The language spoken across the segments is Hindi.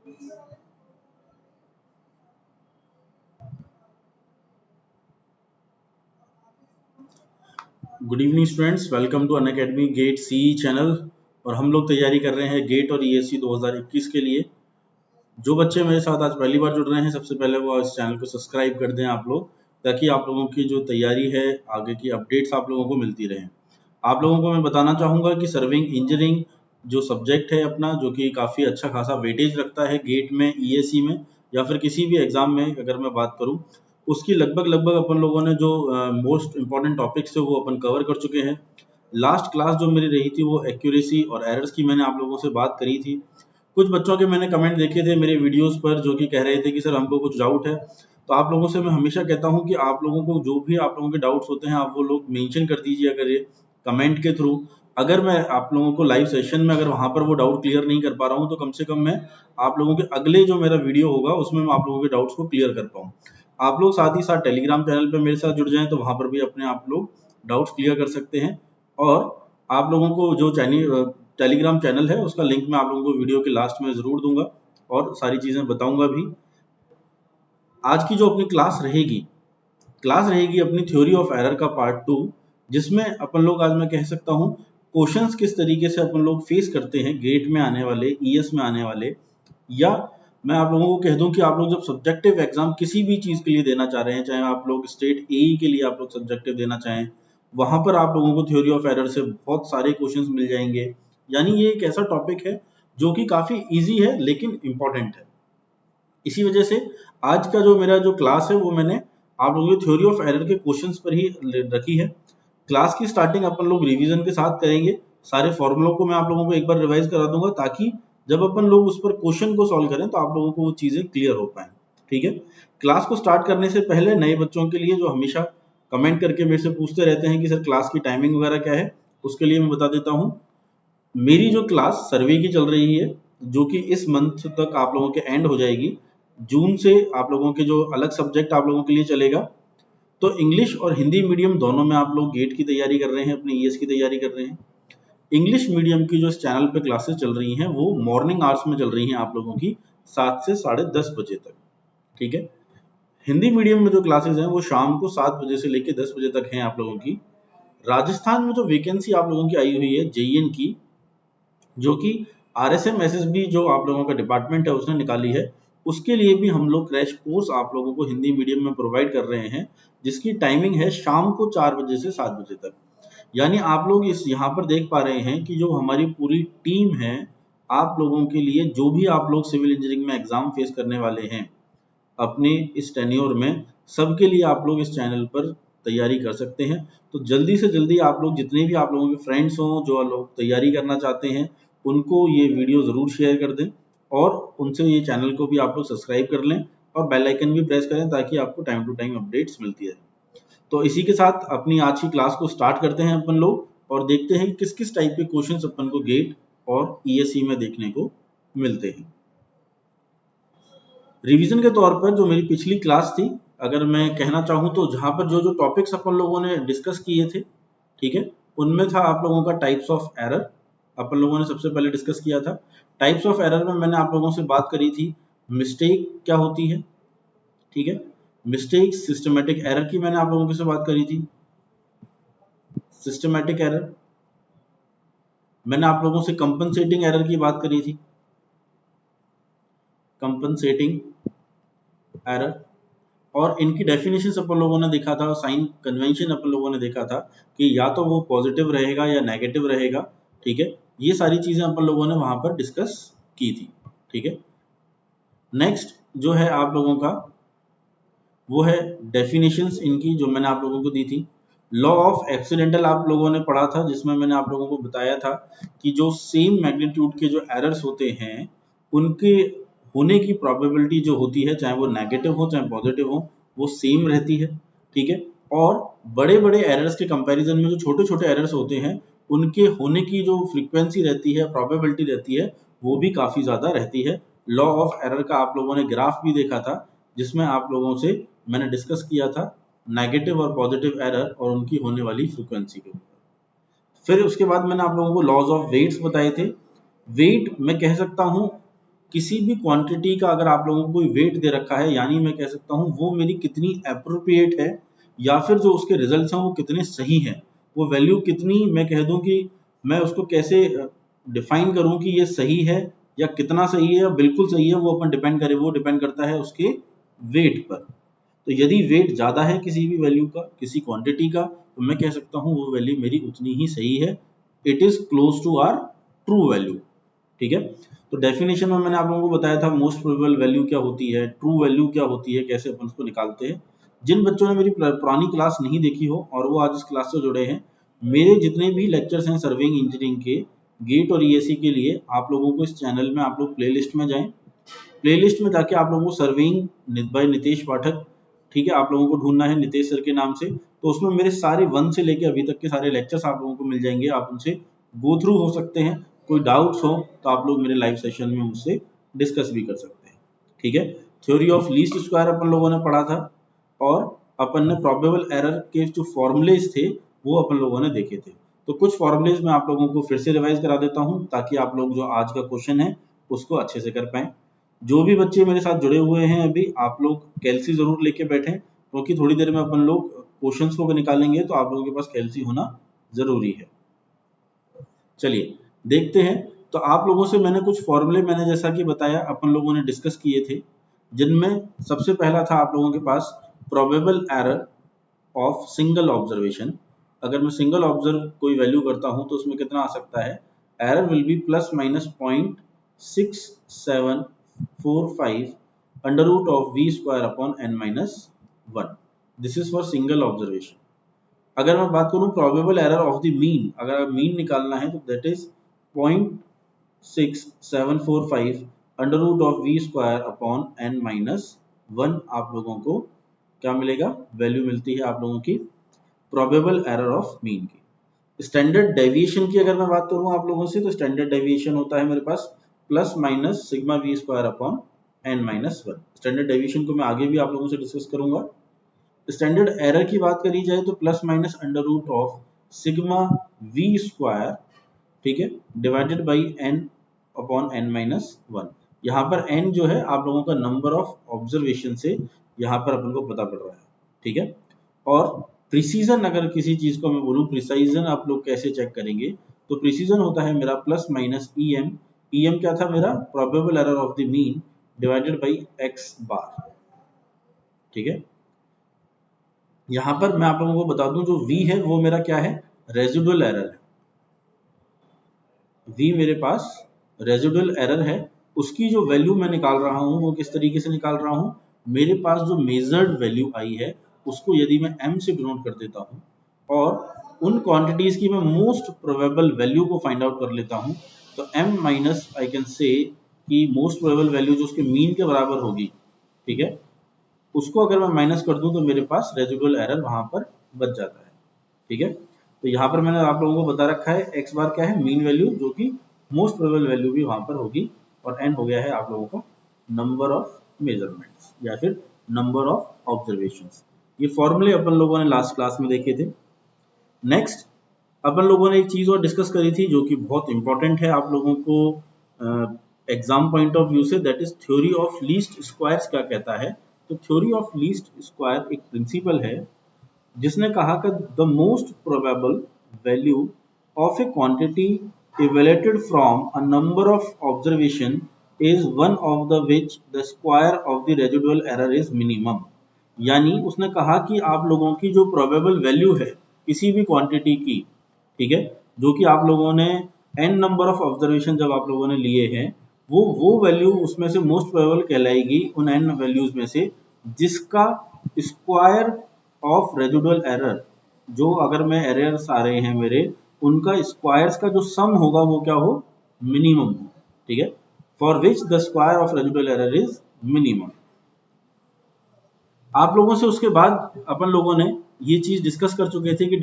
Good evening students, welcome to Unacademy GATE C channel. और हम लोग तैयारी कर रहे हैं गेट और ईएससी 2021 के लिए। जो बच्चे मेरे साथ आज पहली बार जुड़ रहे हैं, सबसे पहले वो इस चैनल को सब्सक्राइब कर दें आप लोग, ताकि आप लोगों की जो तैयारी है, आगे की अपडेट्स आप लोगों को मिलती रहें। आप लोगों को मैं बताना चाहूँगा कि सर्विंग इंजीनियरिंग जो सब्जेक्ट है अपना, जो कि काफ़ी अच्छा खासा वेटेज रखता है गेट में, ईएससी में, या फिर किसी भी एग्ज़ाम में अगर मैं बात करूँ, उसकी लगभग लगभग अपन लोगों ने जो मोस्ट इंपॉर्टेंट टॉपिक्स है वो अपन कवर कर चुके हैं। लास्ट क्लास जो मेरी रही थी वो एक्यूरेसी और एरर्स की मैंने आप लोगों से बात करी थी। कुछ बच्चों के मैंने कमेंट देखे थे मेरे वीडियोस पर, जो कि कह रहे थे कि सर हमको कुछ डाउट है। तो आप लोगों से मैं हमेशा कहता हूं कि आप लोगों को जो भी आप लोगों के डाउट्स होते हैं, आप वो लोग मेंशन कर दीजिए अगर ये कमेंट के थ्रू। अगर मैं आप लोगों को लाइव सेशन में अगर वहां पर वो डाउट क्लियर नहीं कर पा रहा हूं, तो कम से कम मैं आप लोगों के अगले जो मेरा वीडियो होगा उसमें मैं आप लोगों के डाउट्स को क्लियर कर पाऊँ। आप लोग साथ ही साथ टेलीग्राम चैनल पर मेरे साथ जुड़ जाएं, तो वहां पर भी अपने आप लोग डाउट्स क्लियर कर सकते हैं। और आप लोगों को जो टेलीग्राम चैनल है उसका लिंक मैं आप लोगों को वीडियो के लास्ट में जरूर दूंगा और सारी चीजें बताऊंगा भी। आज की जो अपनी क्लास रहेगी अपनी थ्योरी ऑफ एरर का पार्ट 2, जिसमें अपन लोग, आज मैं कह सकता हूँ, क्वेश्चंस किस तरीके से अपन लोग फेस करते हैं गेट में आने वाले, ईएस में आने वाले। या मैं आप लोगों को कह दूं कि आप लोग जब सब्जेक्टिव एग्जाम किसी भी चीज के लिए देना चाह रहे हैं, चाहे आप लोग स्टेट एई के लिए आप लोग सब्जेक्टिव देना चाहें, वहां पर आप लोगों को थ्योरी ऑफ एरर से बहुत सारे क्वेश्चंस मिल जाएंगे। यानी ये एक ऐसा टॉपिक है जो कि काफी इजी है लेकिन इंपॉर्टेंट है। इसी वजह से आज का जो मेरा जो क्लास है वो मैंने आप लोगों की थ्योरी ऑफ एरर के क्वेश्चंस पर ही रखी है। क्लास की स्टार्टिंग अपन लोग रिवीजन के साथ करेंगे। सारे फॉर्मूलों को मैं आप लोगों को एक बार रिवाइज करा दूंगा, ताकि जब अपन लोग उस पर क्वेश्चन को सॉल्व करें तो आप लोगों को वो चीजें क्लियर हो पाए। ठीक है। क्लास को स्टार्ट करने से पहले नए बच्चों के लिए, जो हमेशा कमेंट करके मेरे से पूछते रहते हैं कि सर क्लास की टाइमिंग वगैरह क्या है, उसके लिए मैं बता देता हूँ। मेरी जो क्लास सर्वे की चल रही है, जो कि इस मंथ तक आप लोगों के एंड हो जाएगी। जून से आप लोगों के जो अलग सब्जेक्ट आप लोगों के लिए चलेगा, तो इंग्लिश और हिंदी मीडियम दोनों में आप लोग गेट की तैयारी कर रहे हैं, अपनी ईएस की तैयारी कर रहे हैं। इंग्लिश मीडियम की जो इस चैनल पे क्लासेस चल रही हैं वो मॉर्निंग आवर्स में चल रही हैं आप लोगों की, 7 से 10:30 बजे तक। ठीक है। हिंदी मीडियम में जो क्लासेस हैं वो शाम को 7 बजे से लेकर 10 बजे तक हैं आप लोगों की। राजस्थान में जो वैकेंसी आप लोगों की आई हुई है जेईएन की, जो कि आरएसएम एसएसबी जो आप लोगों का डिपार्टमेंट है उसने निकाली है, उसके लिए भी हम लोग क्रैश कोर्स आप लोगों को हिंदी मीडियम में प्रोवाइड कर रहे हैं, जिसकी टाइमिंग है शाम को 4 बजे से 7 बजे तक। यानी आप लोग इस यहाँ पर देख पा रहे हैं कि जो हमारी पूरी टीम है, आप लोगों के लिए, जो भी आप लोग सिविल इंजीनियरिंग में एग्जाम फेस करने वाले हैं अपने इस टेन्योर में, सबके लिए आप लोग इस चैनल पर तैयारी कर सकते हैं। तो जल्दी से जल्दी आप लोग, जितने भी आप लोगों के फ्रेंड्स हों जो लोग तैयारी करना चाहते हैं, उनको ये वीडियो ज़रूर शेयर कर दें और उनसे ये चैनल को भी आप लोग सब्सक्राइब कर लें और बेल आइकन भी प्रेस करें, ताकि आपको टाइम टू टाइम अपडेट्स मिलती रहे। तो इसी के साथ अपनी आज की क्लास को स्टार्ट करते हैं अपन लोग, और देखते हैं किस किस टाइप के क्वेश्चंस अपन को गेट और ईएससी में देखने को मिलते हैं। रिवीजन के तौर पर जो मेरी पिछली क्लास थी, अगर मैं कहना चाहूँ तो जहाँ पर जो जो टॉपिक्स अपन लोगों ने डिस्कस किए थे, ठीक है, उनमें था आप लोगों का टाइप्स ऑफ एरर। अपन लोगों ने सबसे पहले डिस्कस किया था टाइप्स ऑफ एरर में मैंने आप लोगों से बात करी थी मिस्टेक क्या होती है। ठीक है। मिस्टेक, सिस्टमेटिक एरर की मैंने आप लोगों से बात करी थी। सिस्टमेटिक एरर मैंने आप लोगों से कंपनसेटिंग एरर की बात करी थी। कंपनसेटिंग एरर, और इनकी डेफिनेशन अपन लोगों ने देखा था, साइन कन्वेंशन अपन लोगों ने देखा था कि या तो वो पॉजिटिव रहेगा या नेगेटिव रहेगा। ठीक है। ये सारी चीजें अपन लोगों ने वहां पर डिस्कस की थी। ठीक है। नेक्स्ट जो है आप लोगों का, वो है डेफिनेशंस इनकी, जो मैंने आप लोगों को दी थी। लॉ ऑफ एक्सीडेंटल आप लोगों ने पढ़ा था, जिसमें मैंने आप लोगों को बताया था कि जो सेम मैग्नीट्यूड के जो एरर्स होते हैं, उनके होने की प्रोबेबिलिटी जो होती है, चाहे वो नेगेटिव हो चाहे पॉजिटिव हो, वो सेम रहती है। ठीक है। और बड़े बड़े एरर्स के कंपैरिजन में जो छोटे छोटे एरर्स होते हैं, उनके होने की जो फ्रीक्वेंसी रहती है, प्रोबेबिलिटी रहती है, वो भी काफी ज्यादा रहती है। लॉ ऑफ एरर का आप लोगों ने ग्राफ भी देखा था, जिसमें आप लोगों से मैंने डिस्कस किया था नेगेटिव और पॉजिटिव एरर और उनकी होने वाली फ्रीक्वेंसी के ऊपर। फिर उसके बाद मैंने आप लोगों को लॉज ऑफ वेट्स बताए थे। वेट मैं कह सकता हूं किसी भी क्वांटिटी का अगर आप लोगों को कोई वेट दे रखा है, यानी मैं कह सकता हूँ वो मेरी कितनी अप्रोप्रिएट है, या फिर जो उसके रिजल्ट्स हैं वो कितने सही हैं, वो वैल्यू कितनी, मैं कह दूं कि मैं उसको कैसे डिफाइन करूं कि ये सही है या कितना सही है या बिल्कुल सही है, वो डिपेंड करता है उसके वेट पर। तो यदि वेट ज़्यादा है किसी भी वैल्यू का, किसी क्वांटिटी का, तो मैं कह सकता हूँ वो वैल्यू मेरी उतनी ही सही है, it is close to our true value. ठीक है, तो डेफिनेशन में मैंने आप लोगों को बताया था मोस्ट प्रोबेबल वैल्यू क्या होती है, ट्रू वैल्यू क्या होती है, कैसे अपन उसको निकालते हैं। जिन बच्चों ने मेरी पुरानी क्लास नहीं देखी हो और वो आज इस क्लास से जुड़े हैं, मेरे जितने भी लेक्चर्स हैं सर्विंग इंजीनियरिंग के, गेट और ईएससी के लिए, आप लोगों को इस चैनल में आप लोग प्लेलिस्ट में जाएं। प्लेलिस्ट में जाके आप लोगों को सर्विंग बाय नितेश पाठक, ठीक है, आप लोगों को ढूंढना है नितेश सर के नाम से, तो उसमें मेरे सारे 1 से लेके अभी तक के सारे लेक्चर्स आप लोगों को मिल जाएंगे, आप उनसे गो थ्रू हो सकते हैं। कोई डाउट्स हो तो आप लोग मेरे लाइव सेशन में मुझसे डिस्कस भी कर सकते हैं। ठीक है, theory of least square upon लोगों ने पढ़ा था, और अपन ने प्रोबेबल एरर के जो फॉर्मूलेज थे वो अपन लोगों ने देखे थे। तो कुछ फॉर्मूलेज मैं आप लोगों को फिर से रिवाइज करा देता हूं, ताकि आप लोग जो आज का क्वेश्चन है उसको अच्छे से कर पाएं। जो भी बच्चे मेरे साथ जुड़े हुए हैं अभी, आप लोग कैल्सी जरूर लेके बैठें, क्योंकि थोड़ी देर में अपन लोग क्वेश्चंस को निकालेंगे, तो आप लोगों के पास कैल्सी होना जरूरी है। चलिए देखते हैं। तो आप लोगों से मैंने कुछ फॉर्मूले, मैंने जैसा कि बताया, अपन लोगों ने डिस्कस किए थे, जिनमें सबसे पहला था आप लोगों के पास probable error of single observation. अगर मैं सिंगल ऑब्जर्व कोई वैल्यू करता हूं तो उसमें कितना आ सकता है, error will be plus minus 0.6745 under root of V square upon N minus 1। This is for single observation. अगर मैं बात करूं probable error of the mean, अगर मीन निकालना है तो that is 0.6745 under root of V square upon N minus 1। आप लोगों को क्या मिलेगा, वैल्यू मिलती है आप लोगों की प्रोबेबल एरर ऑफ मीन की। स्टैंडर्ड डेविएशन की अगर मैं बात करूं आप लोगों से, तो स्टैंडर्ड डेविएशन होता है मेरे पास plus minus sigma V square upon N minus 1। Standard deviation को मैं आगे भी आप लोगों से डिस्कस करूंगा। स्टैंडर्ड एरर की बात करी जाए तो plus minus under root of sigma V square, ठीक है, divided by N upon N minus 1। यहाँ पर एन जो है आप लोगों का नंबर ऑफ ऑब्जर्वेशन से यहाँ पर अपन को पता पड़ रहा है। ठीक है, और प्रिसीजन, अगर किसी चीज को मैं बोलूं प्रिसाइजन आप लोग कैसे चेक करेंगे, तो प्रिसीजन होता है मेरा plus minus E M. E M क्या था मेरा, probable error of the mean divided by X bar. ठीक है, यहां पर मैं आप लोगों को बता दूं जो v है वो मेरा क्या है, रेजिडुअल एरर है। v मेरे पास रेजिडुअल एरर है, उसकी जो वैल्यू मैं निकाल रहा हूं वो किस तरीके से निकाल रहा हूं, मेरे पास जो मेजर्ड वैल्यू आई है उसको यदि मैं m से डिनोट कर देता हूं, और उन क्वांटिटीज की मैं मोस्ट प्रोबेबल वैल्यू को फाइंड आउट कर लेता हूं, तो m माइनस आई कैन से कि मोस्ट प्रोबेबल वैल्यू जो उसके मीन के बराबर होगी, ठीक है, उसको अगर मैं माइनस कर दूं तो मेरे पास रेजिडुअल एरर वहां पर बच जाता है। ठीक है, तो यहाँ पर मैंने आप लोगों को बता रखा है एक्स बार क्या है, मीन वैल्यू, जो कि मोस्ट प्रोबेबल वैल्यू भी वहां पर होगी, और एन हो गया है आप लोगों का नंबर ऑफ मेजरमेंट्स या फिर नंबर ऑफ ऑब्जर्वेशंस। ये फॉर्मूले अपन लोगों ने लास्ट क्लास में देखे थे। नेक्स्ट अपन लोगों ने एक चीज और डिस्कस करी थी जो कि बहुत इंपॉर्टेंट है आप लोगों को एग्जाम पॉइंट ऑफ व्यू से, that is theory of least squares क्या कहता है। तो थ्योरी ऑफ लीस्ट स्क्वायर एक प्रिंसिपल है जिसने कहा कि the most probable value of A quantity evaluated from a number of observation is one of the which the square of the residual error is minimum. यानी उसने कहा कि आप लोगों की जो प्रोबेबल वैल्यू है किसी भी क्वांटिटी की, ठीक है, जो कि आप लोगों ने n नंबर ऑफ ऑब्जर्वेशन जब आप लोगों ने लिए हैं, वो वैल्यू उसमें से मोस्ट प्रोबेबल कहलाएगी उन n वैल्यूज में से जिसका स्क्वायर ऑफ रेजिडुअल एरर, जो अगर मैं एरर्स आ रहे हैं मेरे, उनका स्क्वायर्स का जो सम होगा वो क्या हो, मिनिमम हो। ठीक है, for which the square of residual error is minimum. आप लोगों से उसके बाद अपन लोगों ने ये चीज डिस्कस कर चुके थे कि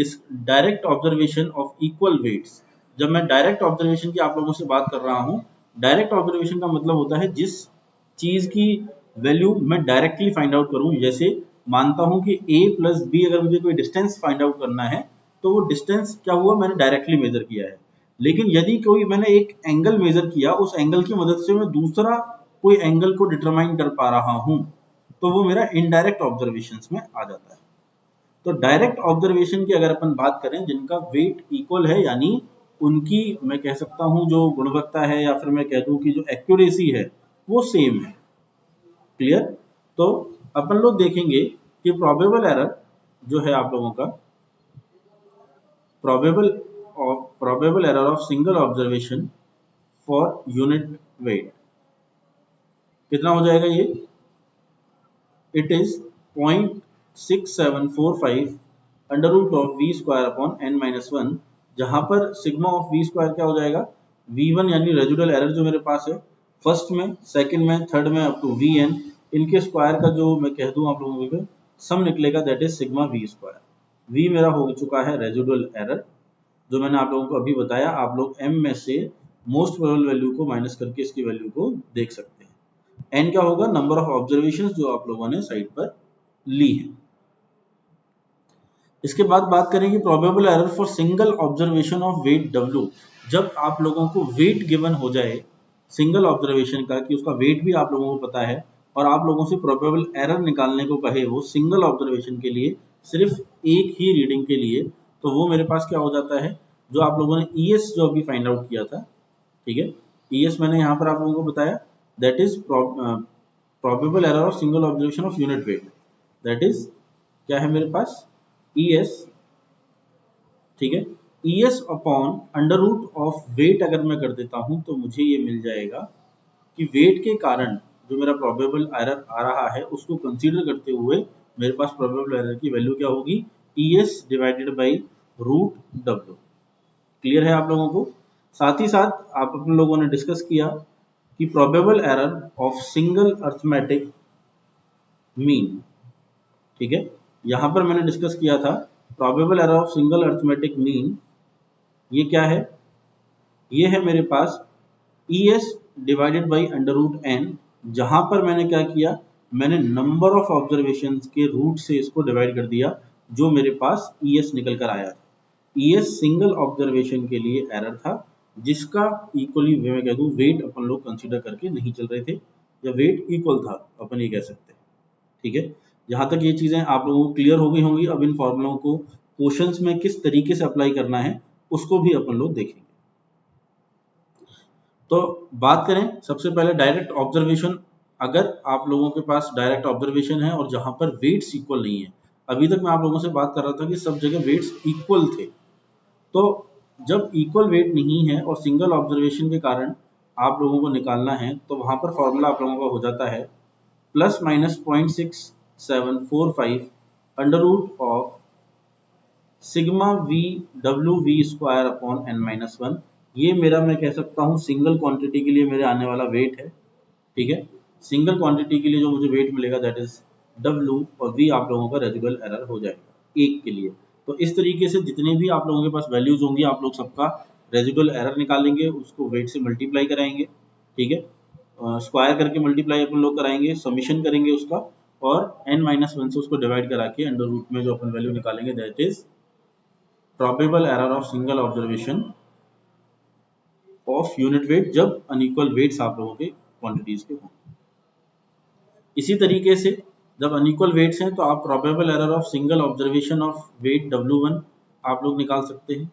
direct observation of equal weights. जब मैं डायरेक्ट ऑब्जर्वेशन की आप लोगों से बात कर रहा हूं, डायरेक्ट ऑब्जर्वेशन का मतलब होता है जिस चीज की वैल्यू मैं डायरेक्टली फाइंड आउट करूं। जैसे मानता हूं कि a प्लस बी, अगर मुझे कोई डिस्टेंस फाइंड आउट करना है तो वो डिस्टेंस क्या हुआ, मैंने डायरेक्टली मेजर किया है। लेकिन यदि कोई मैंने एक एंगल मेजर किया, उस एंगल की मदद से मैं दूसरा कोई एंगल को डिटरमाइन कर पा रहा हूं तो वो मेरा इनडायरेक्ट ऑब्जर्वेशंस में आ जाता है। तो डायरेक्ट ऑब्जर्वेशन की अगर अपन बात करें जिनका वेट इक्वल है, यानी उनकी मैं कह सकता हूं जो गुणवत्ता है या फिर मैं कह दूं कि जो एक्यूरेसी है वो सेम है। क्लियर? तो अपन लोग देखेंगे कि प्रोबेबल एरर जो है आप लोगों का probable error of single observation for unit weight कितना हो जाएगा ये? It is 0.6745 under root of V square upon n minus one, जहां पर सिग्मा ऑफ वी स्क्वायर क्या हो जाएगा? v1 यानी रेजिडुअल एरर जो मेरे पास है फर्स्ट में, सेकंड में, थर्ड में अप टू vn, इनके स्क्वायर का जो मैं कह दूं आप लोगों को सम निकलेगा, that is sigma V square. v मेरा हो चुका है रेजिडुअल एरर जो मैंने आप लोगों को अभी बताया। आप लोग m में से मोस्ट प्रोबेबल वैल्यू को माइनस करके इसकी वैल्यू को देख सकते हैं। n क्या होगा? नंबर ऑफ ऑब्जर्वेशंस जो आप लोगों ने साइड पर ली है। इसके बाद बात करेंगे probable error for single observation of weight w। जब आप लोगों को वेट गिवन हो जाए सिंगल ऑब्जर्वेशन का कि उसका वेट भी आप लोगों को पता है और आप लोगों से प्रोबेबल एरर निकालने को कहे वो सिंगल ऑब्जर्वेशन के लिए सिर्फ एक ही रीडिंग के लिए, तो वो मेरे पास क्या हो जाता है? जो आप लोगों ने ES जो अभी फाइंड आउट किया था, ठीक है, ES मैंने यहाँ पर आप लोगों को बताया, that is probable error of single observation of unit weight, that is क्या है मेरे पास? ES, ठीक है, ES upon under root of weight अगर मैं कर देता हूं तो मुझे ये मिल जाएगा कि वेट के कारण जो मेरा प्रोबेबल एरर आ रहा है उसको कंसीडर करते हुए मेरे पास प्रोबेबल एरर की वैल्यू क्या होगी? ES divided by root W। Clear है आप लोगों को? साथ ही साथ आप अपन लोगों ने डिस्कस किया कि probable error of single arithmetic mean, ठीक है, यहां पर मैंने डिस्कस किया था probable error of single arithmetic mean, ये क्या है? ये है मेरे पास ES divided by under root n, जहां पर मैंने क्या किया? मैंने नंबर ऑफ ऑब्जर्वेशंस के रूट से इसको डिवाइड कर दिया, जो मेरे पास ES निकल कर आया था। ES सिंगल ऑब्जर्वेशन के लिए एरर था जिसका इक्वली मैं कह दूं वेट अपन लोग कंसीडर करके नहीं चल रहे थे, या वेट इक्वल था अपन ये कह सकते हैं। ठीक है, यहाँ तक ये चीजें आप लोगों को क्लियर हो गई होंगी। अब इन फॉर्मूलों को क्वेश्चंस में किस तरीके से अप्लाई करना है उसको भी अपन लोग देखेंगे। तो बात करें सबसे पहले डायरेक्ट ऑब्जर्वेशन। अगर आप लोगों के पास डायरेक्ट ऑब्जर्वेशन है और जहां पर वेट्स इक्वल नहीं है, अभी तक मैं आप लोगों से बात कर रहा था कि सब जगह वेट्स इक्वल थे, तो जब इक्वल वेट नहीं है और सिंगल ऑब्जर्वेशन के कारण आप लोगों को निकालना है, तो वहां पर फॉर्मूला आप लोगों का हो जाता है plus minus 0.6745 under root of sigma V W we square upon n minus one. ये मेरा मैं कह सकता हूँ सिंगल क्वांटिटी के लिए मेरे आने वाला वेट है। ठीक है, सिंगल क्वांटिटी के लिए जो मुझे वेट मिलेगा दैट इज W, और V आप लोगों का रेजिडुअल एरर हो जाएगा एक के लिए। तो इस तरीके से जितने भी आप लोगों के पास वैल्यूज होंगी आप लोग सबका रेजिडुअल एरर निकालेंगे, उसको वेट से मल्टीप्लाई कराएंगे। ठीक है, स्क्वायर करके मल्टीप्लाई अपन लोग कराएंगे, समीशन करेंगे उसका, और n माइनस वन से उसको डिवाइड करा के अंडर रूट में जो अपन वैल्यू निकालेंगे that is probable error of single observation of unit wait, जब अनइक्वल वेट्स आप लोगों के क्वांटिटीज के हों। इसी तरीके से जब अनइक्वल वेट्स हैं तो आप probable error of single observation of weight W1 आप लोग निकाल सकते हैं।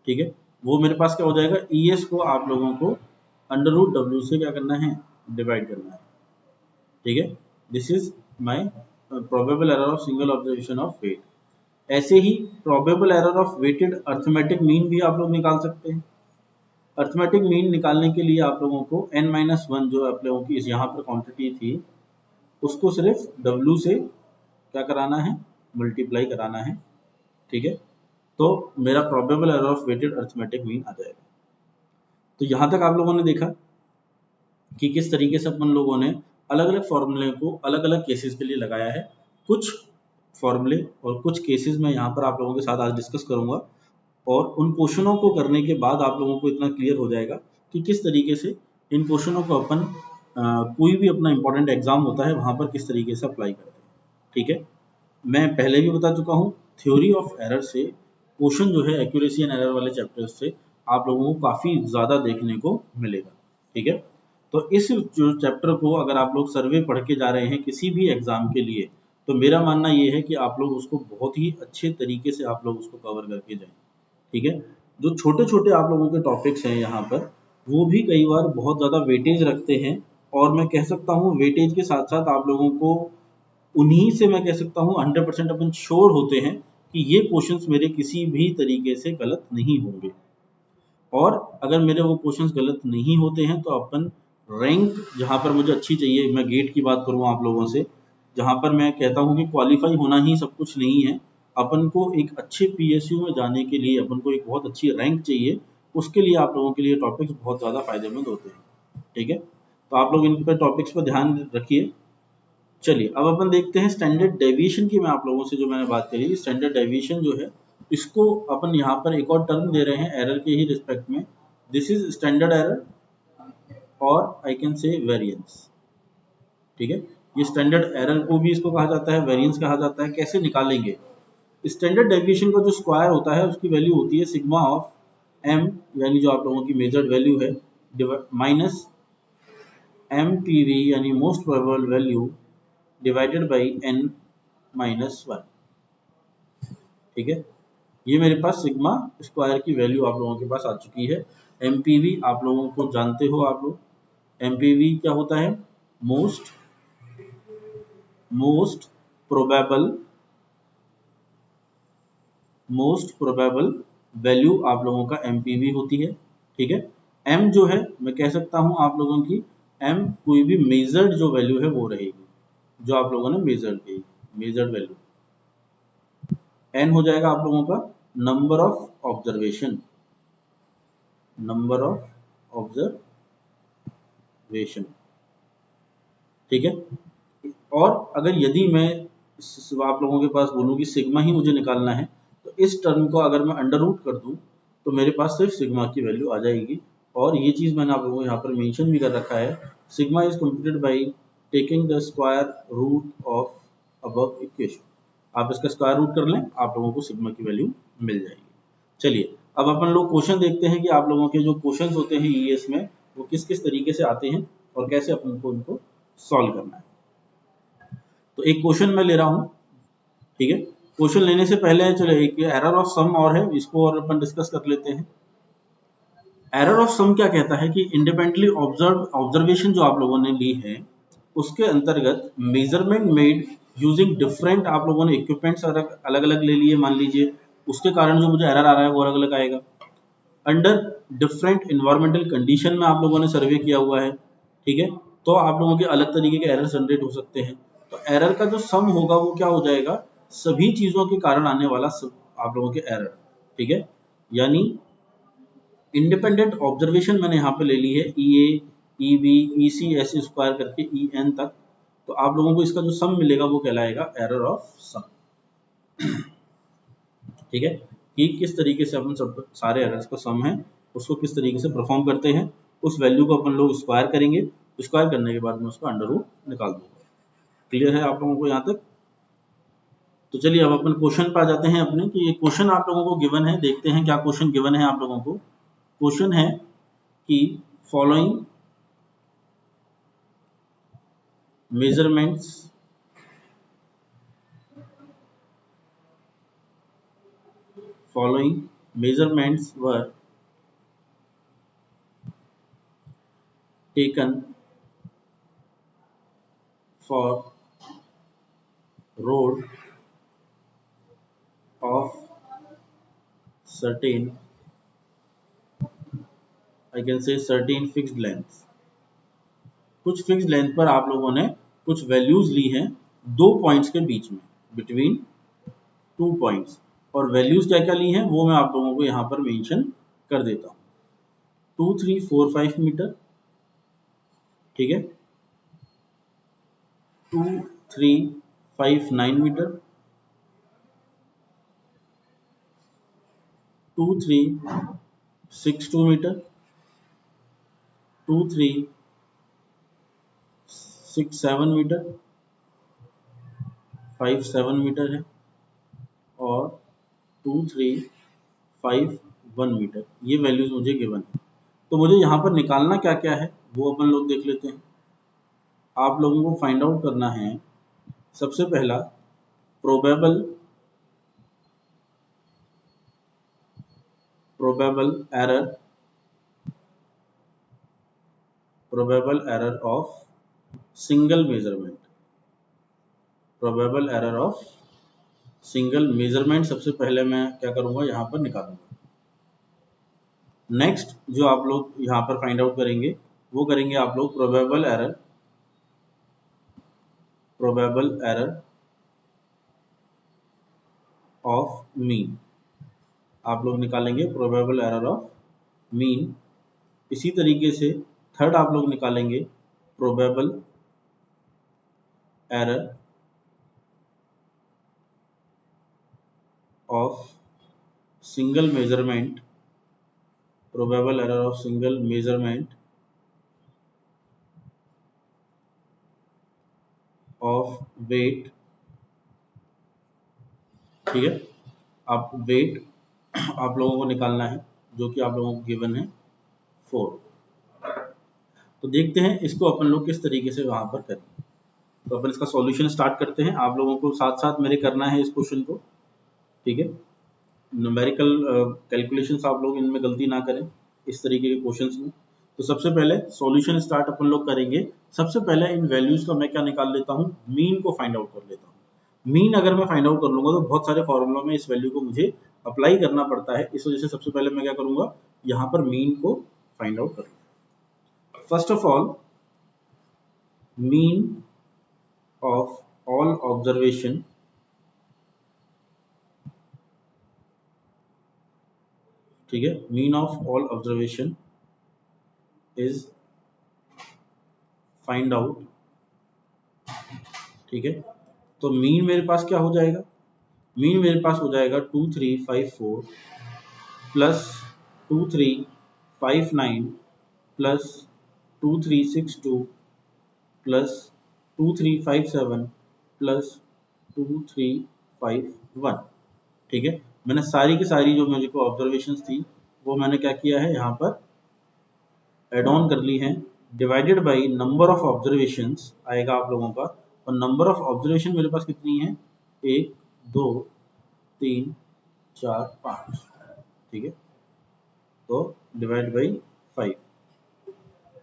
ठीक है, वो मेरे पास क्या हो जाएगा? ES को आप लोगों को अंडर रूट W से क्या करना है? डिवाइड करना है। ठीक है, this is my probable error of single observation of weight. ऐसे ही probable error of weighted arithmetic mean भी आप लोग निकाल सकते हैं। अर्थमेटिक मीन निकालने के लिए आप लोगों को n माइनस वन जो आप लोगों की इस यहाँ पर क्वांटिटी थी उसको सिर्फ W से क्या कराना है? मल्टीप्लाई कराना है। ठीक है, तो मेरा probable error of weighted arithmetic mean आ जाएगा। तो यहाँ तक आप लोगों ने देखा कि किस तरीके से अपन लोगों ने अलग अलग फॉर्मूले को अलग अलग केसेस के लिए लगाया है। कुछ फॉर्मूले और कुछ केसेस मैं यहाँ पर आप लोगों के साथ आज डिस्कस करूंगा, और उन क्वेश्चनों को करने के बाद आप लोगों को इतना क्लियर हो जाएगा कि किस तरीके से इन क्वेश्चनों को अपन कोई भी अपना इंपॉर्टेंट एग्जाम होता है वहां पर किस तरीके से अप्लाई करते हैं। ठीक है, मैं पहले भी बता चुका हूँ थ्योरी ऑफ एरर से क्वेश्चन जो है एक्यूरेसी एंड एरर वाले चैप्टर से आप लोगों को काफी ज्यादा देखने को मिलेगा। ठीक है। तो इस जो चैप्टर को अगर आप लोग सर्वे पढ़ के जा रहे हैं किसी भी एग्जाम के लिए, तो मेरा मानना ये है कि आप लोग उसको बहुत ही अच्छे तरीके से आप लोग उसको कवर करके जाएं। ठीक है। जो छोटे छोटे आप लोगों के टॉपिक्स हैं यहाँ पर, वो भी कई बार बहुत ज़्यादा वेटेज रखते हैं, और मैं कह सकता हूँ वेटेज के साथ साथ आप लोगों को उन्हीं से मैं कह सकता हूँ 100% अपन श्योर होते हैं कि ये क्वेश्चंस मेरे किसी भी तरीके से गलत नहीं होंगे। और अगर मेरे वो क्वेश्चंस गलत नहीं होते हैं तो अपन रैंक जहाँ पर मुझे अच्छी चाहिए, मैं गेट की बात करूँ आप लोगों से, जहाँ पर मैं कहता हूँ कि क्वालिफाई होना ही सब कुछ नहीं है, अपन को एक अच्छे पीएसयू में जाने के लिए अपन को एक बहुत अच्छी रैंक चाहिए, उसके लिए आप लोगों के लिए टॉपिक्स बहुत ज़्यादा फायदेमंद होते हैं। ठीक है। तो आप लोग इन पर टॉपिक्स पर ध्यान रखिए। चलिए अब अपन देखते हैं स्टैंडर्ड डेविएशन की। मैं आप लोगों से जो मैंने बात करी, स्टैंडर्ड डेविएशन जो है, इसको अपन यहाँ पर एक और टर्म दे रहे हैं एरर के ही रिस्पेक्ट में। दिस इज स्टैंडर्ड एरर और आई कैन से वेरिएंस। ठीक है। ये स्टैंडर्ड एरर को भी इसको कहा जाता है, वेरिएंस कहा जाता है। कैसे निकालेंगे? स्टैंडर्ड डेविएशन का जो स्क्वायर होता है उसकी वैल्यू होती है सिग्मा ऑफ एम, यानी जो आप लोगों की मेजर्ड वैल्यू है, माइनस एम पी वी यानी most probable value divided by N minus one. ठीक है। ये मेरे पास सिग्मा स्क्वायर की वैल्यू आप लोगों के पास आ चुकी है। एमपीवी आप लोगों को जानते हो आप लोग, एमपीवी क्या होता है? Most most probable most probable value आप लोगों का एमपीवी होती है। ठीक है। एम जो है मैं कह सकता हूं आप लोगों की, एम कोई भी मेजर्ड जो वैल्यू है वो रहेगी, जो आप लोगों ने मेजर्ड की, मेजर्ड वैल्यू। एन हो जाएगा आप लोगों का number of observation, number of observation. ठीक है। और अगर यदि मैं आप लोगों के पास बोलूं कि सिग्मा ही मुझे निकालना है, तो इस टर्म को अगर मैं अंडर रूट कर दूं तो मेरे पास सिर्फ सिग्मा की वैल्यू आ जाएगी। और ये चीज़ मैंने आप लोगों को यहाँ पर मेंशन भी कर रखा है, sigma is computed by taking the square root of above equation. आप इसका स्क्वायर रूट कर लें, आप लोगों को सिग्मा की वैल्यू मिल जाएगी। चलिए अब अपन लोग क्वेश्चन देखते हैं कि आप लोगों के जो क्वेश्चन होते हैं ईएस में वो किस किस तरीके से आते हैं और कैसे अपन को उनको सॉल्व करना है। तो एक क्वेश्चन मैं ले रहा हूँ। ठीक है। क्वेश्चन लेने से पहले चलो एक एरर ऑफ सम और है, इसको और अपन डिस्कस कर लेते हैं। एरर ऑफ सम क्या कहता है कि इंडिपेंडेंटली ऑब्जर्वेशन जो आप लोगों ने ली है उसके अंतर्गत मेजरमेंट मेड यूजिंग डिफरेंट, आप लोगों ने इक्विपमेंट्स अलग अलग ले लिए मान लीजिए, उसके कारण जो मुझे एरर आ रहा है वो अलग अलग आएगा। अंडर डिफरेंट इन्वायरमेंटल कंडीशन में आप लोगों ने सर्वे किया हुआ है। ठीक है। तो आप लोगों के अलग तरीके के एरर जनरेट हो सकते हैं। तो एरर का जो सम होगा वो क्या हो जाएगा? सभी चीजों के कारण आने वाला सब आप लोगों के एरर। ठीक है। यानी इंडिपेंडेंट ऑब्जर्वेशन मैंने यहाँ पे ले ली है ई ए ई बी ई सी ऐसे स्क्वायर करके ई एन तक। तो आप लोगों को इसका जो सम मिलेगा वो कहलाएगा एरर ऑफ सम। ठीक है। कि किस तरीके से अपन सब सारे एरर्स का सम है उसको किस तरीके से परफॉर्म करते हैं, उस वैल्यू को अपन लोग स्क्वायर करेंगे, स्क्वायर करने के बाद में उसका अंडर रूट निकाल दूंगा। क्लियर है आप लोगों को यहाँ तक? तो चलिए अब अपन क्वेश्चन पे आ जाते हैं अपने, कि ये क्वेश्चन आप लोगों को गिवन है, देखते हैं क्या क्वेश्चन गिवन है आप लोगों को। क्वेश्चन है कि following measurements following measurements were taken for road of certain, I can say certain fixed length। कुछ फिक्स लेंथ पर आप लोगों ने कुछ वैल्यूज ली हैं दो पॉइंट्स के बीच में, बिटवीन टू पॉइंट्स। और वैल्यूज क्या क्या ली हैं वो मैं आप लोगों को यहाँ पर मेंशन कर देता हूँ। 2345 मीटर। ठीक है। 2359 मीटर। 2362 मीटर। 2367 मीटर। 57 मीटर है। और 2351 मीटर। ये वैल्यूज मुझे गिवन है। तो मुझे यहाँ पर निकालना क्या क्या है वो अपन लोग देख लेते हैं। आप लोगों को फाइंड आउट करना है सबसे पहला probable error of single measurement. Probable error of single measurement सबसे पहले मैं क्या करूंगा, यहाँ पर निकालूंगा। नेक्स्ट जो आप लोग यहाँ पर फाइंड आउट करेंगे वो करेंगे आप लोग प्रोबेबल एरर ऑफ मीन। आप लोग निकालेंगे प्रोबेबल एरर ऑफ मीन। इसी तरीके से थर्ड आप लोग निकालेंगे probable error of single measurement. Probable error of single measurement of weight. ठीक है, आप वेट आप लोगों को निकालना है जो कि आप लोगों को गिवन है 4। तो देखते हैं इसको अपन लोग किस तरीके से वहां पर करें। तो अपन इसका सॉल्यूशन स्टार्ट करते हैं। आप लोगों को साथ साथ मेरे करना है इस क्वेश्चन को। ठीक है, न्यूमेरिकल कैलकुलेशंस आप लोग इनमें गलती ना करें इस तरीके के क्वेश्चंस में। तो सबसे पहले सॉल्यूशन स्टार्ट अपन लोग करेंगे। सबसे पहले इन वैल्यूज का मैं क्या निकाल लेता हूँ, मीन को फाइंड आउट कर लेता हूँ। मीन अगर मैं फाइंड आउट कर लूंगा तो बहुत सारे फॉर्मूला में इस वैल्यू को मुझे अप्लाई करना पड़ता है। इस वजह से सबसे पहले मैं क्या करूंगा, यहाँ पर मीन को फाइंड आउट करूंगा। First of all mean of all observation ठीक है, mean of all observation is find out. ठीक है, तो मीन मेरे पास क्या हो जाएगा, मीन मेरे पास हो जाएगा 2354 प्लस 2359 प्लस 2362 प्लस 2357 प्लस 2351। ठीक है, मैंने सारी की सारी जो मुझे को ऑब्जर्वेशंस थी वो मैंने क्या किया है, यहाँ पर एड ऑन कर ली है। Divided by number of observations आएगा आप लोगों का, और नंबर ऑफ ऑब्जर्वेशन मेरे पास कितनी है, 1 2 3 4 5। ठीक है, तो डिवाइड बाई 5,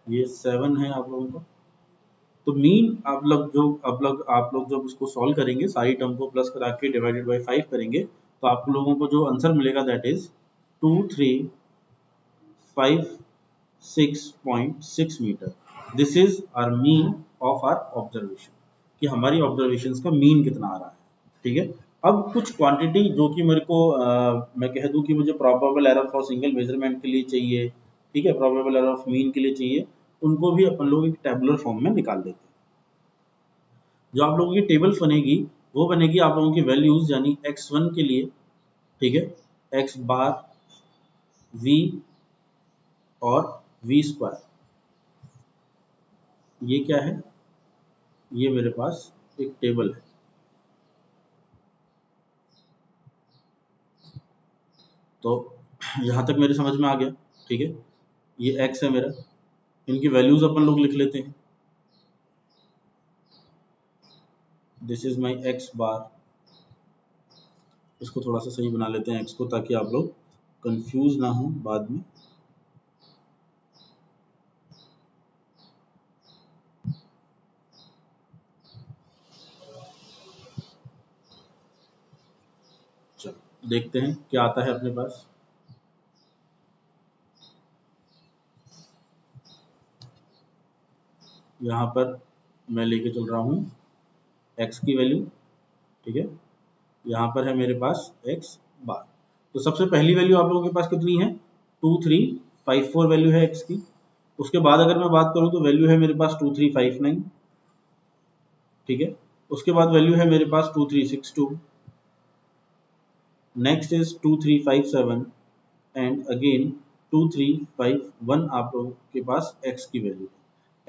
ये 7 है आप लोगों का। तो मीन आप लोग जब इसको सॉल्व करेंगे सारी टर्म को प्लस करा के डिवाइडेड बाई 5 करेंगे तो आप लोगों को जो आंसर मिलेगा that is 2356.6 metre. This is our mean of our observation, कि हमारी ऑब्जर्वेशंस का मीन कितना आ रहा है। ठीक है, अब कुछ क्वांटिटी जो कि मेरे को मैं कह दूं कि मुझे probable error for single measurement के लिए चाहिए, ठीक है, प्रोबेबल एरर ऑफ मीन के लिए चाहिए, उनको भी अपन लोग एक टेबुलर फॉर्म में निकाल देते हैं। जो आप लोगों की टेबल बनेगी वो बनेगी आप लोगों की वैल्यूज, यानी x1 के लिए, ठीक है, x बार, v और v स्क्वायर। ये क्या है, ये मेरे पास एक टेबल है। तो यहाँ तक मेरे समझ में आ गया। ठीक है, ये x है मेरा, इनकी वैल्यूज अपन लोग लिख लेते हैं। दिस इज माई x बार। इसको थोड़ा सा सही बना लेते हैं x को, ताकि आप लोग कंफ्यूज ना हो बाद में। चलो देखते हैं क्या आता है अपने पास। यहाँ पर मैं लेके चल रहा हूँ x की वैल्यू। ठीक है, यहाँ पर है मेरे पास x बार। तो सबसे पहली वैल्यू आप लोगों के पास कितनी है, 2354 वैल्यू है x की। उसके बाद अगर मैं बात करूँ तो वैल्यू है मेरे पास 2359। ठीक है, उसके बाद वैल्यू है मेरे पास 2362। नेक्स्ट इज 2357 एंड अगेन 2351 आप लोगों के पास x की वैल्यू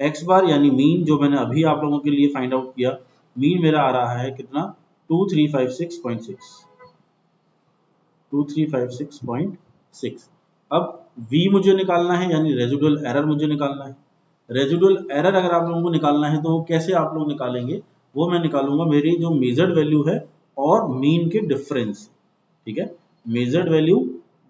है। x बार यानी मीन जो मैंने अभी आप लोगों के लिए फाइंड आउट किया, मीन मेरा आ रहा है कितना, 2356.6। 2356.6। अब v मुझे निकालना है, यानी रेजिडुअल एरर मुझे निकालना है। रेजिडुअल एरर अगर आप लोगों को निकालना है तो वो कैसे आप लोग निकालेंगे, वो मैं निकालूंगा मेरी जो मेजर्ड वैल्यू है और मीन के डिफरेंस। ठीक है, मेजर्ड वैल्यू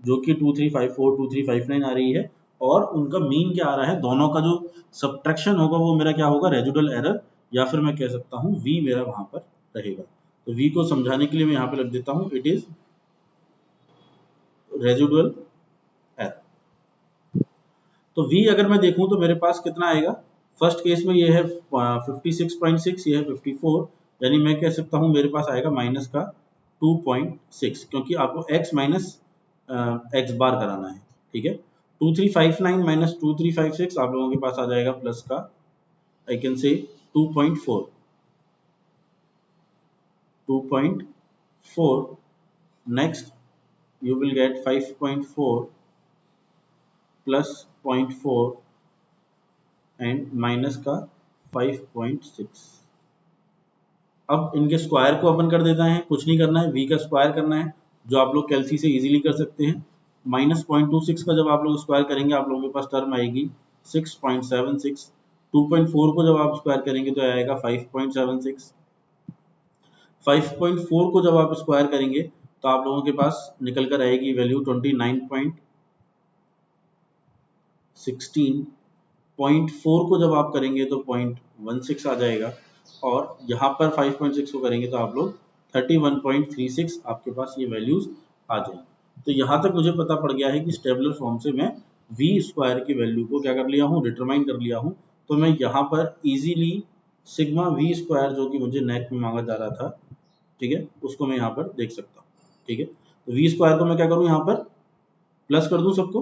जो कि 2354 2359 आ रही है और उनका मीन क्या आ रहा है, दोनों का जो सब्ट्रैक्शन होगा वो मेरा क्या होगा, रेजिडुअल एरर, या फिर मैं कह सकता हूँ v मेरा वहां पर रहेगा। तो v को समझाने के लिए मैं यहाँ पे लिख देता हूँ, इट इज रेजिडुअल एरर। तो v अगर मैं देखूं तो मेरे पास कितना आएगा, फर्स्ट केस में ये है 56.6, ये है 54, यानी मैं कह सकता हूं मेरे पास आएगा माइनस का 2.6, क्योंकि आपको x माइनस एक्स बार कराना है। ठीक है, 2359 माइनस 2356 आप लोगों के पास आ जाएगा प्लस का, आई कैन से 2.4, 2.4, next you will get 5.4 plus 0.4 and minus का 5.6। अब इनके स्क्वायर को अपन कर देता है, कुछ नहीं करना है, v का स्क्वायर करना है, जो आप लोग कैलसी से इजीली कर सकते हैं। माइनस 0.26 का जब आप लोग स्क्वायर करेंगे आप लोगों के पास टर्म आएगी 6.76, 2.4 को जब आप स्क्वायर करेंगे तो आएगा 5.76, 5.4 को जब आप स्क्वायर करेंगे तो आप लोगों के पास निकल कर आएगी वैल्यू 29.16, 0.4 को जब आप करेंगे तो 0.16 आ जाएगा, और यहाँ पर 5.6 को करेंगे तो आप लोग 31.36 आपके पास ये वैल्यूज आ जाएंगी। तो यहाँ तक मुझे पता पड़ गया है कि स्टेबुलर फॉर्म से मैं v स्क्वायर की वैल्यू को क्या कर लिया हूँ, डिटरमाइन कर लिया हूँ। तो मैं यहाँ पर इजीली सिग्मा v स्क्वायर जो कि मुझे नेक में मांगा जा रहा था, ठीक है, उसको मैं यहाँ पर देख सकता हूँ। ठीक है, तो v स्क्वायर को मैं क्या करूँ, यहाँ पर प्लस कर दूं सबको।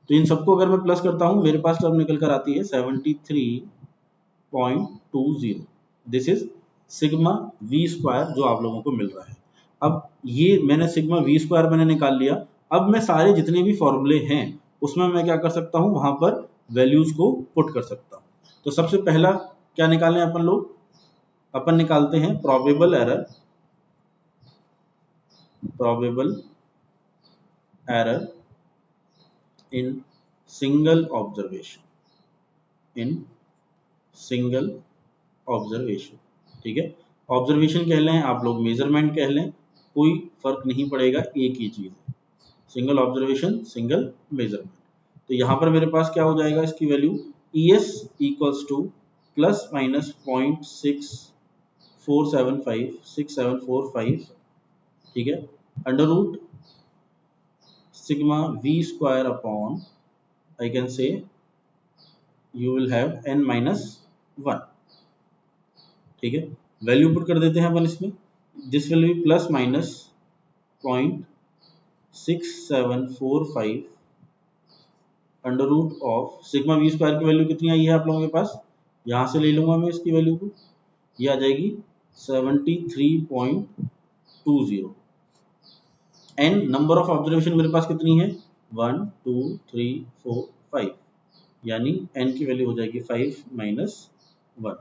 तो इन सबको अगर मैं प्लस करता हूं मेरे पास टर्म निकल कर आती है 73.20। This is sigma v square जो आप लोगों को मिल रहा है। अब ये मैंने सिग्मा v स्क्वायर मैंने निकाल लिया। अब मैं सारे जितने भी फॉर्मूले हैं उसमें मैं क्या कर सकता हूं, वहां पर वैल्यूज को पुट कर सकता हूं। तो सबसे पहला क्या निकालें अपन लोग, अपन निकालते हैं probable error, probable error in single observation, in single observation. ठीक है, ऑब्जर्वेशन कह लें आप लोग, मेजरमेंट कह लें, कोई फर्क नहीं पड़ेगा, एक ही चीज है, सिंगल ऑब्जर्वेशन सिंगल मेजरमेंट। तो यहाँ पर मेरे पास क्या हो जाएगा, इसकी value ES equals to plus minus 0.6745, ठीक है, under root sigma v square upon, I can say you will have n minus 1। ठीक है, वैल्यू पुट कर देते हैं अपन इसमें, this will be plus minus 0.6745 under root of sigma V square की वैल्यू कितनी आई है आप लोगों के पास, यहां से ले लूंगा मैं इसकी वैल्यू को, ये आ जाएगी 73.20। एन नंबर ऑफ ऑब्जर्वेशन मेरे पास कितनी है, 1 2 3 4 5, यानी n की वैल्यू हो जाएगी 5 माइनस 1।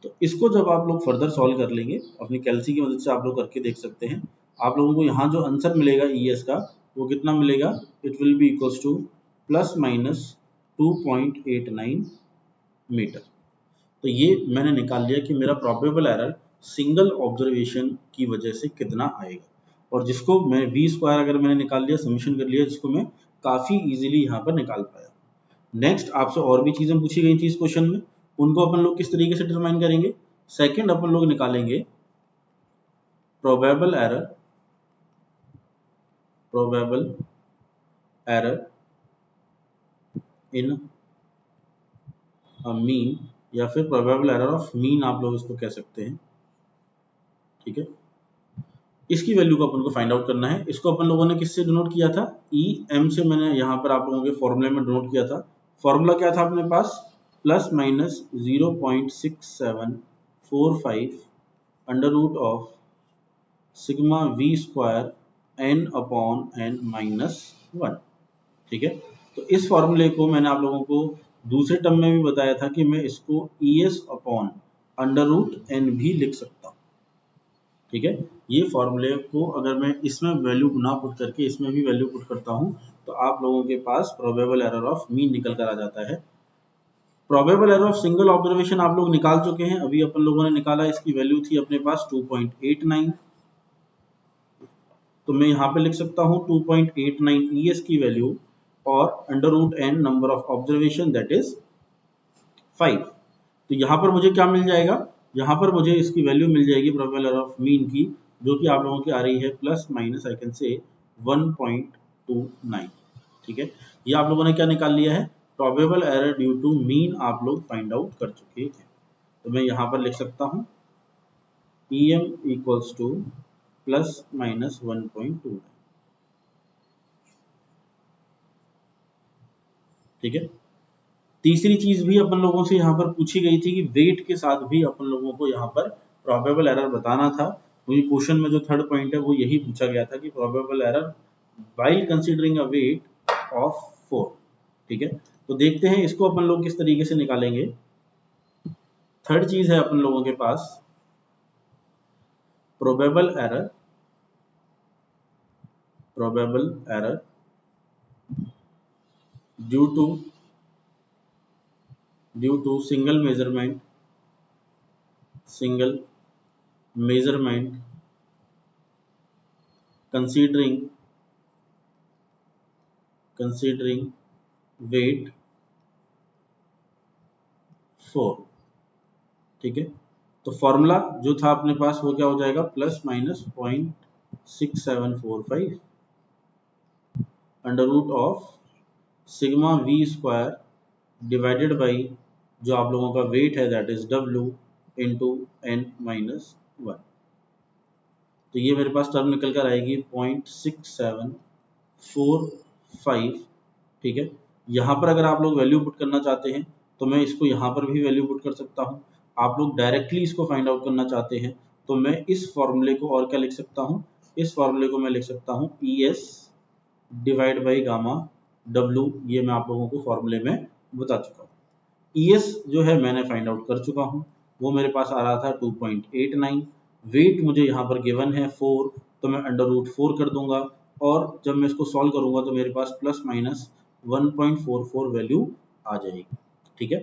तो इसको जब आप लोग फर्दर सॉल्व कर लेंगे अपनी कैलसी की मदद से, आप लोग करके देख सकते हैं, आप लोगों को यहाँ जो आंसर मिलेगा ES का वो कितना मिलेगा, it will be equals to plus minus 2.89 metre. तो ये मैंने निकाल लिया कि मेरा प्रोबेबल एरर सिंगल ऑब्जर्वेशन की वजह से कितना आएगा, और जिसको मैं v स्क्वायर अगर मैंने निकाल लिया, समीशन कर लिया, जिसको मैं काफी इजीली यहाँ पर निकाल पाया। नेक्स्ट आपसे और भी चीजें पूछी गई थी इस क्वेश्चन में, उनको अपन लोग किस तरीके से डिटरमाइन करेंगे। सेकंड अपन लोग निकालेंगे probable error, probable error in mean, या फिर प्रोबेबल एरर ऑफ मीन आप लोग इसको कह सकते हैं। ठीक है, इसकी वैल्यू को अपन को फाइंड आउट करना है। इसको अपन लोगों ने किससे डिनोट किया था, EM से मैंने यहाँ पर आप लोगों के फॉर्मूले में डिनोट किया था। फॉर्मूला क्या था अपने पास, plus minus 0.6745 under root of sigma v square n upon n minus 1। ठीक है, तो इस फॉर्मूले को मैंने आप लोगों को दूसरे टर्म में भी बताया था कि मैं इसको ES upon under root n भी लिख सकता हूँ। ठीक है। ये फॉर्मूले को अगर मैं इसमें वैल्यू ना पुट करके इसमें भी वैल्यू पुट करता हूँ तो आप लोगों के पास प्रोबेबल एरर ऑफ मीन निकल कर आ जाता है। Probable error of single observation आप लोग निकाल चुके हैं, अभी अपन लोगों ने निकाला, इसकी वैल्यू थी अपने पास 2.89। तो मैं यहाँ पे लिख सकता हूँ 2.89 ES की वैल्यू और under root n number of observation that is 5। तो यहाँ पर मुझे क्या मिल जाएगा, यहाँ पर मुझे इसकी वैल्यू मिल जाएगी प्रोबेबल एरर ऑफ मीन की, जो कि आप लोगों की आ रही है प्लस माइनस आई कैन से 1.29। ठीक है, ये आप लोगों ने क्या निकाल लिया है, probable error due to mean आप लोग फाइंड आउट कर चुके हैं। तो मैं यहाँ पर लिख सकता हूँ EM equals to plus minus 1.29। ठीक है। तीसरी चीज भी अपन लोगों से यहाँ पर पूछी गई थी कि वेट के साथ भी अपन लोगों को यहाँ पर प्रोबेबल एरर बताना था। वही क्वेश्चन में जो थर्ड पॉइंट है वो यही पूछा गया था कि probable error while considering a weight of 4। ठीक है, तो देखते हैं इसको अपन लोग किस तरीके से निकालेंगे। थर्ड चीज है अपन लोगों के पास probable error due to single measurement considering weight 4। ठीक है, तो फॉर्मूला जो था अपने पास वो क्या हो जाएगा, plus minus 0.6745 under root of sigma V square divided by जो आप लोगों का वेट है that is W into n minus 1। तो ये मेरे पास टर्म निकल कर आएगी 0.6745। ठीक है, यहाँ पर अगर आप लोग वैल्यू पुट करना चाहते हैं तो मैं इसको यहाँ पर भी वैल्यू पुट कर सकता हूँ। आप लोग डायरेक्टली इसको फाइंड आउट करना चाहते हैं तो मैं इस फॉर्मूले को और क्या लिख सकता हूँ, इस फॉर्मूले को मैं लिख सकता हूँ ES divide by gamma W। ये मैं आप लोगों को फॉर्मूले में बता चुका हूँ। ES जो है मैंने फाइंड आउट कर चुका हूँ, वो मेरे पास आ रहा था 2.89। वेट मुझे यहाँ पर गिवन है 4, तो मैं अंडर रूट 4 कर दूंगा और जब मैं इसको सॉल्व करूंगा तो मेरे पास प्लस माइनस 1.44 वैल्यू आ जाएगी। ठीक है,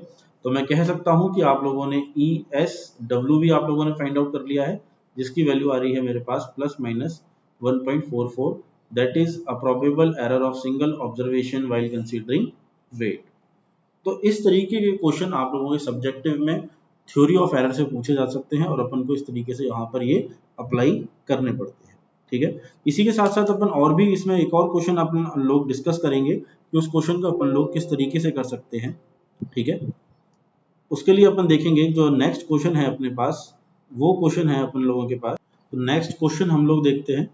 तो मैं कह सकता हूँ कि आप लोगों ने ESW भी आप लोगों ने फाइंड आउट कर लिया है, जिसकी वैल्यू आ रही है मेरे पास plus minus 1.44। That is a probable error of single observation while considering weight. तो इस तरीके के क्वेश्चन आप लोगों के सब्जेक्टिव में थ्योरी ऑफ एरर से पूछे जा सकते हैं और अपन को इस तरीके से यहाँ पर ये अप्लाई करने पड़ते हैं। ठीक है, इसी के साथ साथ अपन और भी इसमें एक और क्वेश्चन अपन लोग डिस्कस करेंगे कि उस क्वेश्चन को अपन लोग किस तरीके से कर सकते हैं। ठीक है, उसके लिए अपन देखेंगे जो नेक्स्ट क्वेश्चन है अपने पास, वो क्वेश्चन है अपन लोगों के पास। तो नेक्स्ट क्वेश्चन हम लोग देखते हैं।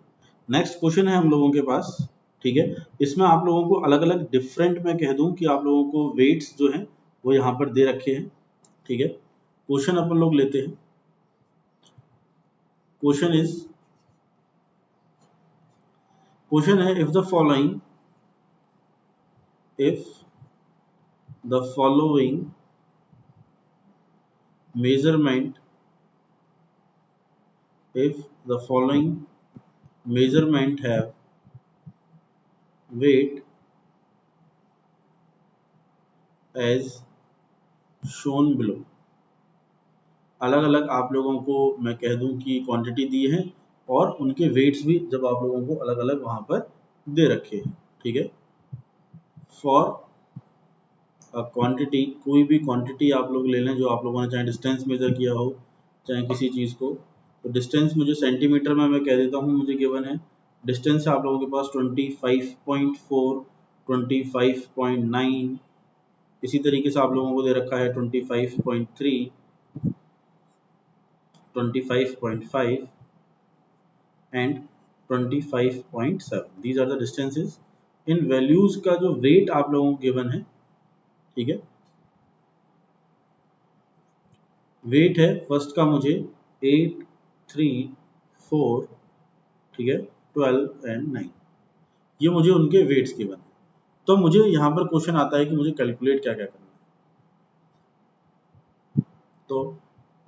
नेक्स्ट क्वेश्चन है हम लोगों के पास। ठीक है, इसमें आप लोगों को अलग अलग डिफरेंट मैं कह दूं कि आप लोगों को वेट्स जो हैं वो यहाँ पर दे रखे हैं। ठीक है, क्वेश्चन अपन लोग लेते हैं। क्वेश्चन है if the following measurement have weight as shown below। अलग अलग आप लोगों को मैं कह दूं कि क्वांटिटी दी है और उनके वेट्स भी जब आप लोगों को अलग अलग वहां पर दे रखे हैं। ठीक है, फॉर क्वांटिटी, कोई भी क्वांटिटी आप लोग ले लें जो आप लोगों ने चाहे डिस्टेंस मेजर किया हो चाहे किसी चीज़ को। तो डिस्टेंस मुझे सेंटीमीटर में मैं कह देता हूँ मुझे गिवन है। डिस्टेंस है आप लोगों के पास 25.4, 25.9, इसी तरीके से आप लोगों को दे रखा है 25.3, 25.5 and 25.7। These are the distances. इन वैल्यूज का जो वेट आप लोगों को गिवन है, ठीक है, वेट है फर्स्ट का मुझे 8, 3, 4, ठीक है, 12 एंड 9, ये मुझे उनके वेट्स गिवन है। तो मुझे यहाँ पर क्वेश्चन आता है कि मुझे कैलकुलेट क्या क्या करना है। तो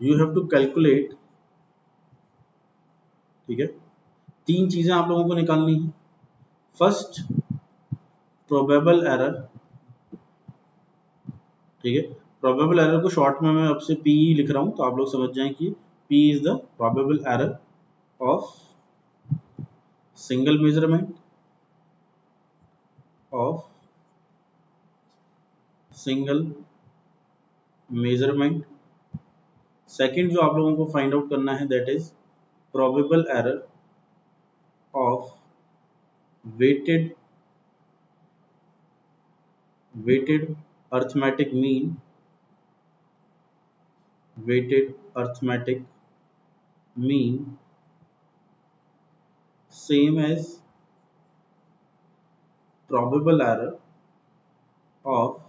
यू हैव टू कैलकुलेट ठीक है। तीन चीजें आप लोगों को निकालनी है। फर्स्ट, प्रोबेबल एरर, ठीक है। प्रोबेबल एरर को शॉर्ट में मैं अब से पी लिख रहा हूं, तो आप लोग समझ जाएं कि P is the probable error of single measurement of single measurement. Second जो आप लोगों को फाइंड आउट करना है, that is probable error of weighted arithmetic mean, weighted arithmetic mean, same as probable error of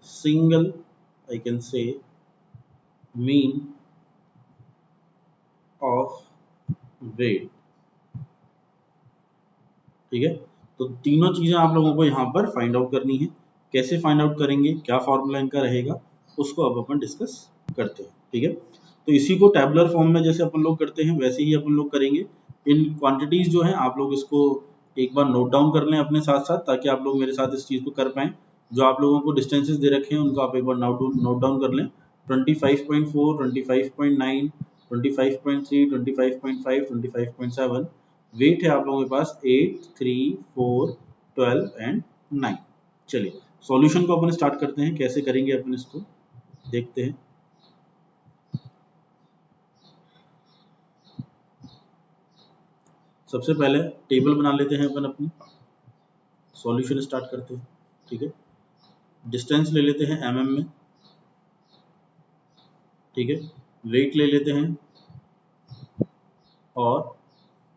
single, I can say, mean of weight, ठीक है। तो तीनों चीजें आप लोगों को यहाँ पर फाइंड आउट करनी है। कैसे फाइंड आउट करेंगे, क्या फॉर्मूला इनका रहेगा, उसको अब अपन डिस्कस करते हैं, ठीक है। तो इसी को टैबुलर फॉर्म में जैसे अपन लोग करते हैं वैसे ही अपन लोग करेंगे। इन क्वांटिटीज जो है आप लोग इसको एक बार नोट डाउन कर लें अपने साथ साथ, ताकि आप लोग मेरे साथ इस चीज को कर पाएं। जो आप लोगों को डिस्टेंसेस दे रखे हैं उनको आप एक बार नोट डाउन कर लें। 25.4, 25.9, 25.3, 25.5, 25.7। वेट है आप लोगों के पास 8, 3, 4, 12 एंड 9। चलिए सॉल्यूशन को अपन स्टार्ट करते हैं। कैसे करेंगे अपन इसको देखते हैं। सबसे पहले टेबल बना लेते हैं अपन अपनी, सॉल्यूशन स्टार्ट करते हैं, ठीक है। डिस्टेंस ले लेते हैं mm में, ठीक है। वेट ले लेते हैं और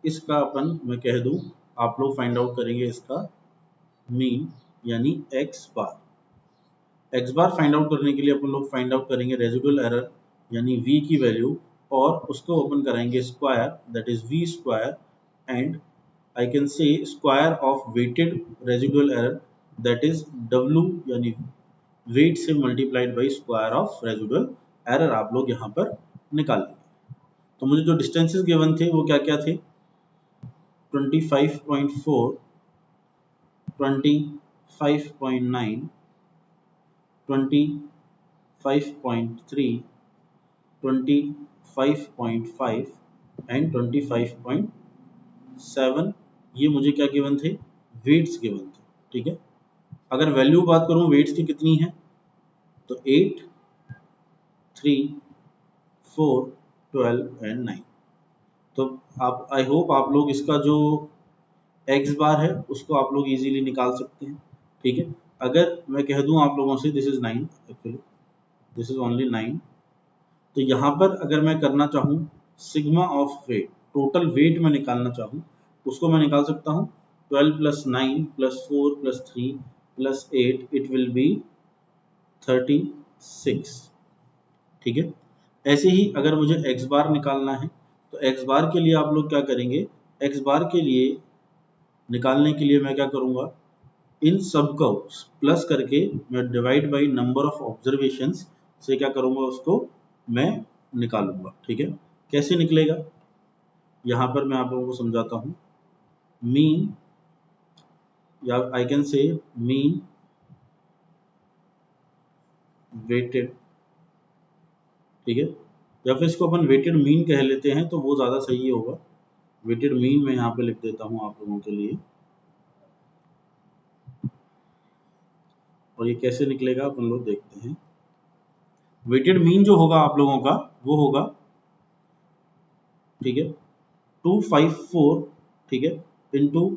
इसका अपन मैं कह दूं, आप लोग फाइंड आउट करेंगे इसका मीन यानी X bar. X bar find out करने के लिए अपन लोग फाइंड आउट करेंगे रेजिडुअल एरर यानी v की वैल्यू, और उसको अपन कराएंगे square, that is v square, and I can say square of weighted residual error, that is w यानी वेट से multiplied by square of residual error आप लोग यहाँ पर निकाल लेंगे। तो मुझे जो डिस्टेंसेस गिवन थे वो क्या क्या थे, 25.4, 25.9, 25.3, 25.5 एंड 25.7। ये मुझे क्या गिवन थे, वेट्स गिवन थे, ठीक है। अगर वैल्यू बात करूं वेट्स की कितनी है, तो 8, 3, 4, 12 एंड 9। तो आप, आई होप आप लोग इसका जो एक्स बार है उसको आप लोग इजीली निकाल सकते हैं, ठीक है। अगर मैं कह दूं आप लोगों से this is 9, actually this is only 9, तो यहाँ पर अगर मैं करना चाहूँ sigma of weight, total weight में निकालना चाहूँ, उसको मैं निकाल सकता हूँ 12 plus 9 plus 4 plus 3 plus 8, it will be 36, ठीक है। ऐसे ही अगर मुझे एक्स बार निकालना है, तो एक्स बार के लिए आप लोग क्या करेंगे, एक्स बार के लिए निकालने के लिए मैं क्या करूँगा, इन सब को प्लस करके मैं divide by number of observations से क्या करूँगा, उसको मैं निकालूंगा, ठीक है। कैसे निकलेगा, यहाँ पर मैं आप लोगों को समझाता हूँ। मीन, या I can say mean weighted, ठीक है, या फिर इसको अपन वेटेड मीन कह लेते हैं तो वो ज़्यादा सही होगा। वेटेड मीन मैं यहाँ पे लिख देता हूँ आप लोगों के लिए। और ये कैसे निकलेगा अपन लोग देखते हैं। वेटेड मीन जो होगा आप लोगों का वो होगा, ठीक है, 254, ठीक है, इंटू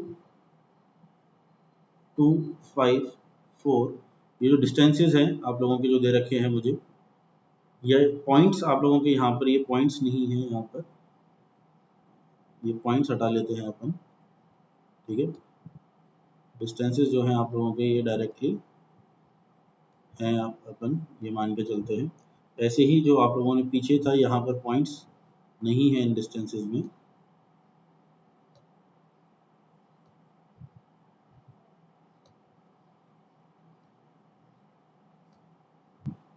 254। ये जो डिस्टेंसेस हैं आप लोगों के जो दे रखे हैं मुझे, ये पॉइंट्स आप लोगों के यहाँ पर, ये पॉइंट्स नहीं है यहाँ पर, ये पॉइंट्स हटा लेते हैं अपन, ठीक है। डिस्टेंसेस जो हैं आप लोगों के ये डायरेक्टली हैं, आप अपन ये मान के चलते हैं। ऐसे ही जो आप लोगों ने पीछे था यहाँ पर पॉइंट्स नहीं है इन डिस्टेंसेस में,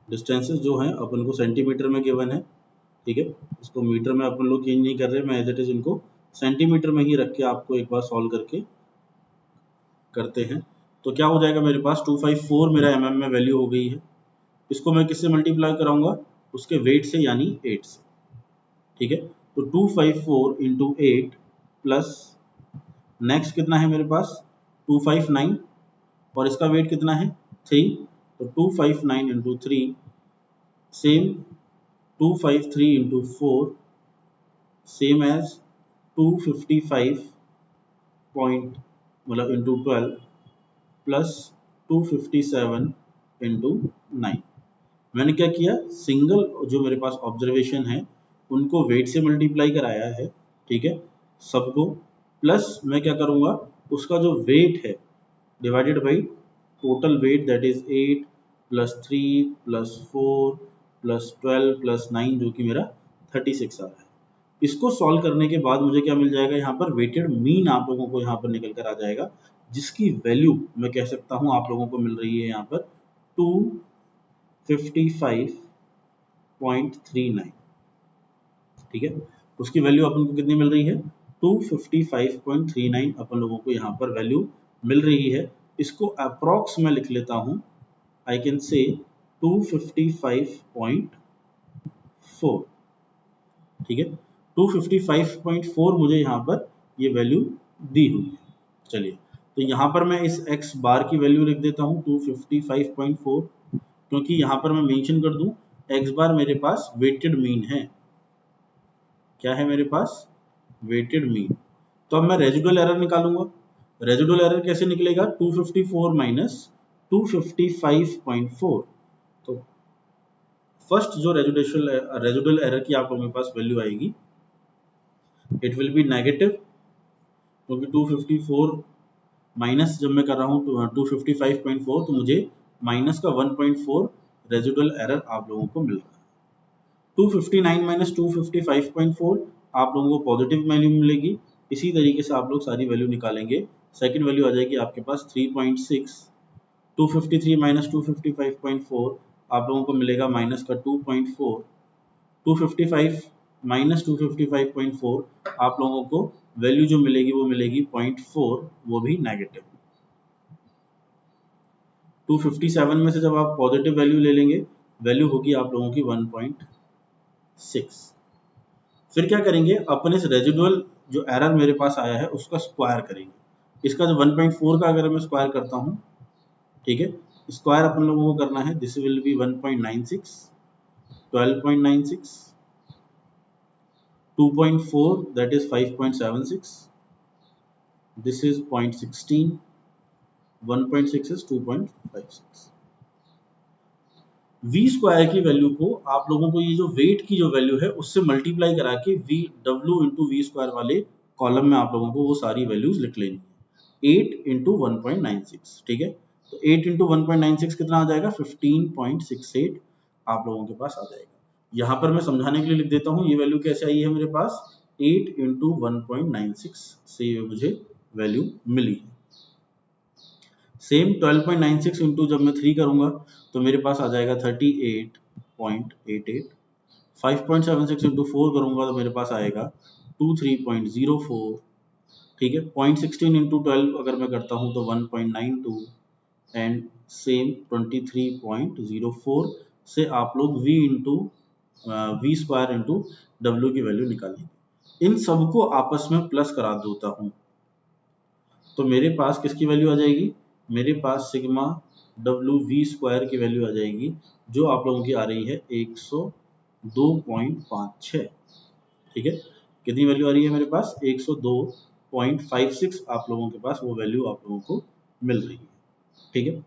डिस्टेंसेस जो हैं अपन को सेंटीमीटर में गिवन है, ठीक है, इसको मीटर में अपन लोग चेंज नहीं कर रहे, मैं एज इट इज इनको सेंटीमीटर में ही रख के आपको एक बार सॉल्व करके करते हैं। तो क्या हो जाएगा मेरे पास 254 मेरा mm में वैल्यू हो गई है। इसको मैं किससे मल्टीप्लाई कराऊंगा, उसके वेट से यानी 8 से। ठीक है, तो 254 इंटू 8 प्लस नेक्स्ट कितना है मेरे पास 259 और इसका वेट कितना है 3, तो 259 into 3 same 253 into 4 same as 255 point मतलब इंटू 12 प्लस 257 इंटू 9। मैंने क्या किया, सिंगल जो मेरे पास ऑब्जर्वेशन है उनको वेट से मल्टीप्लाई कराया है, ठीक है, सबको, प्लस मैं क्या करूँगा उसका जो वेट है divided by total weight that is 8 plus 3 plus 4 plus 12 plus 9 जो कि मेरा 36 आ रहा है। इसको सॉल्व करने के बाद मुझे क्या मिल जाएगा, यहाँ पर वेटेड मीन आप लोगों को यहाँ पर निकल कर आ जाएगा, जिसकी वैल्यू मैं कह सकता हूँ आप लोगों को मिल रही है यहाँ पर 255.39। ठीक है, उसकी वैल्यू अपन को कितनी मिल रही है 255.39 अपन लोगों को यहाँ पर वैल्यू मिल रही है। इसको अप्रॉक्स में लिख लेता हूँ, आई कैन से 255.4। ठीक है, 255.4 मुझे यहाँ पर ये वैल्यू दी हुई है। चलिए, तो यहाँ पर मैं इस x बार की वैल्यू लिख देता हूँ 255.4, क्योंकि यहाँ पर मैं मेंशन कर दूं x बार मेरे पास वेटेड मीन है। क्या है मेरे पास, वेटेड मीन। तो अब मैं रेजिडुअल एरर निकालूंगा। रेजिडुअल एरर कैसे निकलेगा, 254 माइनस 255.4। तो फर्स्ट जो रेजिडुअल एरर की आप लोगों के पास वैल्यू आएगी, इट विल बी नेगेटिव, क्योंकि 254 माइनस जब मैं कर रहा हूँ 255.4 तो मुझे माइनस का 1.4 रेजिडुअल एरर आप लोगों को मिल रहा है। 259 माइनस 255.4 आप लोगों को पॉजिटिव वैल्यू मिलेगी। इसी तरीके से आप लोग सारी वैल्यू निकालेंगे, सेकंड वैल्यू आ जाएगी आपके पास 3.6। 253 माइनस 255.4 आप लोगों को मिलेगा माइनस का 2.4। 255 माइनस 255.4 आप लोगों को वैल्यू जो मिलेगी वो मिलेगी 0.4, वो भी नेगेटिव। 257 में से जब आप पॉजिटिव वैल्यू ले लेंगे, वैल्यू होगी आप लोगों की 1.6। फिर क्या करेंगे, अपन इस रेजिडुअल जो एरर मेरे पास आया है उसका स्क्वायर करेंगे। इसका जो 1.4 का अगर मैं स्क्वायर करता हूँ, ठीक है, स्क्वायर अपन लोगों को करना है, this will B 1.96, 12.96, 2.4 that is 5.76, this is 0.16, 1.6 is 2.56। v square की वैल्यू को आप लोगों को ये जो वेट की जो वैल्यू है उससे मल्टीप्लाई करा के v w into v square वाले कॉलम में आप लोगों को वो सारी वैल्यूज लिख लेनी है। 8 इंटू 1.96, ठीक है, तो 8 इंटू 1.96 कितना आ जाएगा 15.68 आप लोगों के पास आ जाएगा। यहाँ पर मैं समझाने के लिए लिख देता हूँ ये वैल्यू कैसे आई है मेरे पास, 8 इंटू 1.96 से ये मुझे वैल्यू मिली है। सेम 12.96 इंटू जब मैं 3 करूंगा तो मेरे पास आ जाएगा 38.88। 5.76 इंटू 4 करूंगा तो मेरे पास आएगा 23.04। ठीक है, 0.16 इंटू 12 अगर मैं करता हूं तो 1.92 एंड सेम 23.04 से आप लोग v into v square into डब्ल्यू की वैल्यू निकालेंगे। इन सबको आपस में प्लस करा देता हूं तो मेरे पास किसकी वैल्यू आ जाएगी, मेरे पास सिग्मा डब्ल्यू वी स्क्वायर की वैल्यू आ जाएगी, जो आप लोगों की आ रही है 102.56। ठीक है, कितनी वैल्यू आ रही है मेरे पास 102.56 आप लोगों के पास वो वैल्यू आप लोगों को मिल रही है। ठीक है,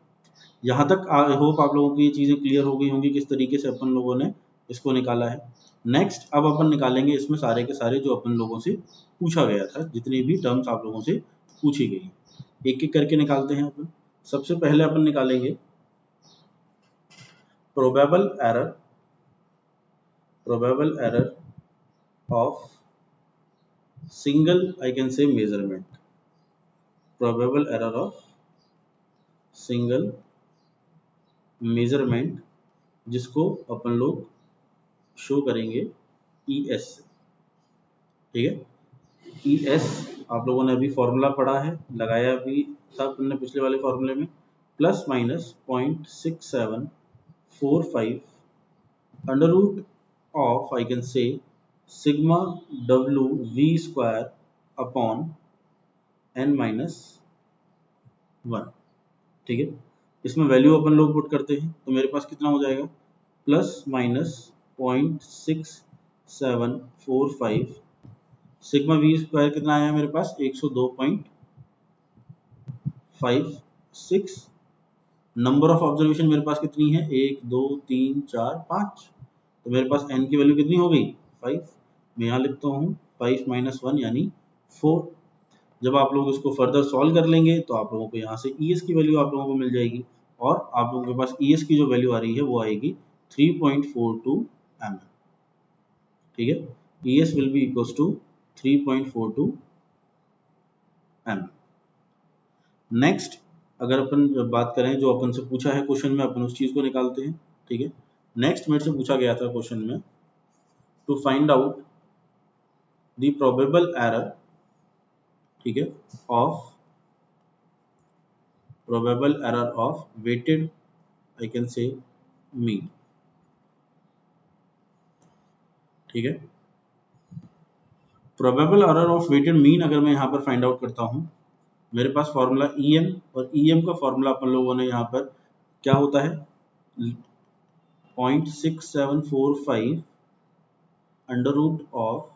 यहाँ तक आई होप आप लोगों को ये चीज़ें क्लियर हो गई होंगी किस तरीके से अपन लोगों ने इसको निकाला है। नेक्स्ट अब अपन निकालेंगे इसमें सारे के सारे जो अपन लोगों से पूछा गया था, जितनी भी टर्म्स आप लोगों से पूछी गई, एक एक करके निकालते हैं अपन। सबसे पहले अपन निकालेंगे probable error of single I can से measurement, probable error of single measurement, जिसको अपन लोग शो करेंगे ES से, ठीक है। ES आप लोगों ने अभी फॉर्मूला पढ़ा है, लगाया भी था अपने पिछले वाले फॉर्मूले में, plus minus 0.6745 under root of I can say sigma W we square upon n minus 1, ठीक है। इसमें वैल्यू अपन लोग पुट करते हैं तो मेरे पास कितना हो जाएगा, plus minus 0.6745 sigma V square कितना आया मेरे पास 102.56, नंबर ऑफ ऑब्जर्वेशन मेरे पास कितनी है 1 2 3 4 5, तो मेरे पास n की वैल्यू कितनी हो गई 5। मैं यहाँ लिखता हूँ 5 माइनस 1 यानी 4। जब आप लोग इसको फर्दर सॉल्व कर लेंगे तो आप लोगों को यहाँ से ES की वैल्यू आप लोगों को मिल जाएगी, और आप लोगों के पास ES की जो वैल्यू आ रही है वो आएगी 3.42 mm, ठीक है। ES will be equals to 3.42 mm। Next अगर अपन बात करें जो अपन से पूछा है क्वेश्चन में, अपन उस चीज को निकालते हैं, ठीक है। नेक्स्ट मेरे से पूछा गया था क्वेश्चन में to find out the probable error, ठीक है, of probable error of weighted I can say mean, ठीक है। probable error of weighted mean अगर मैं यहाँ पर फाइंड आउट करता हूँ, मेरे पास फॉर्मूला EM, और EM का फॉर्मूला अपन लोगों ने यहाँ पर क्या होता है 0.6745 under root of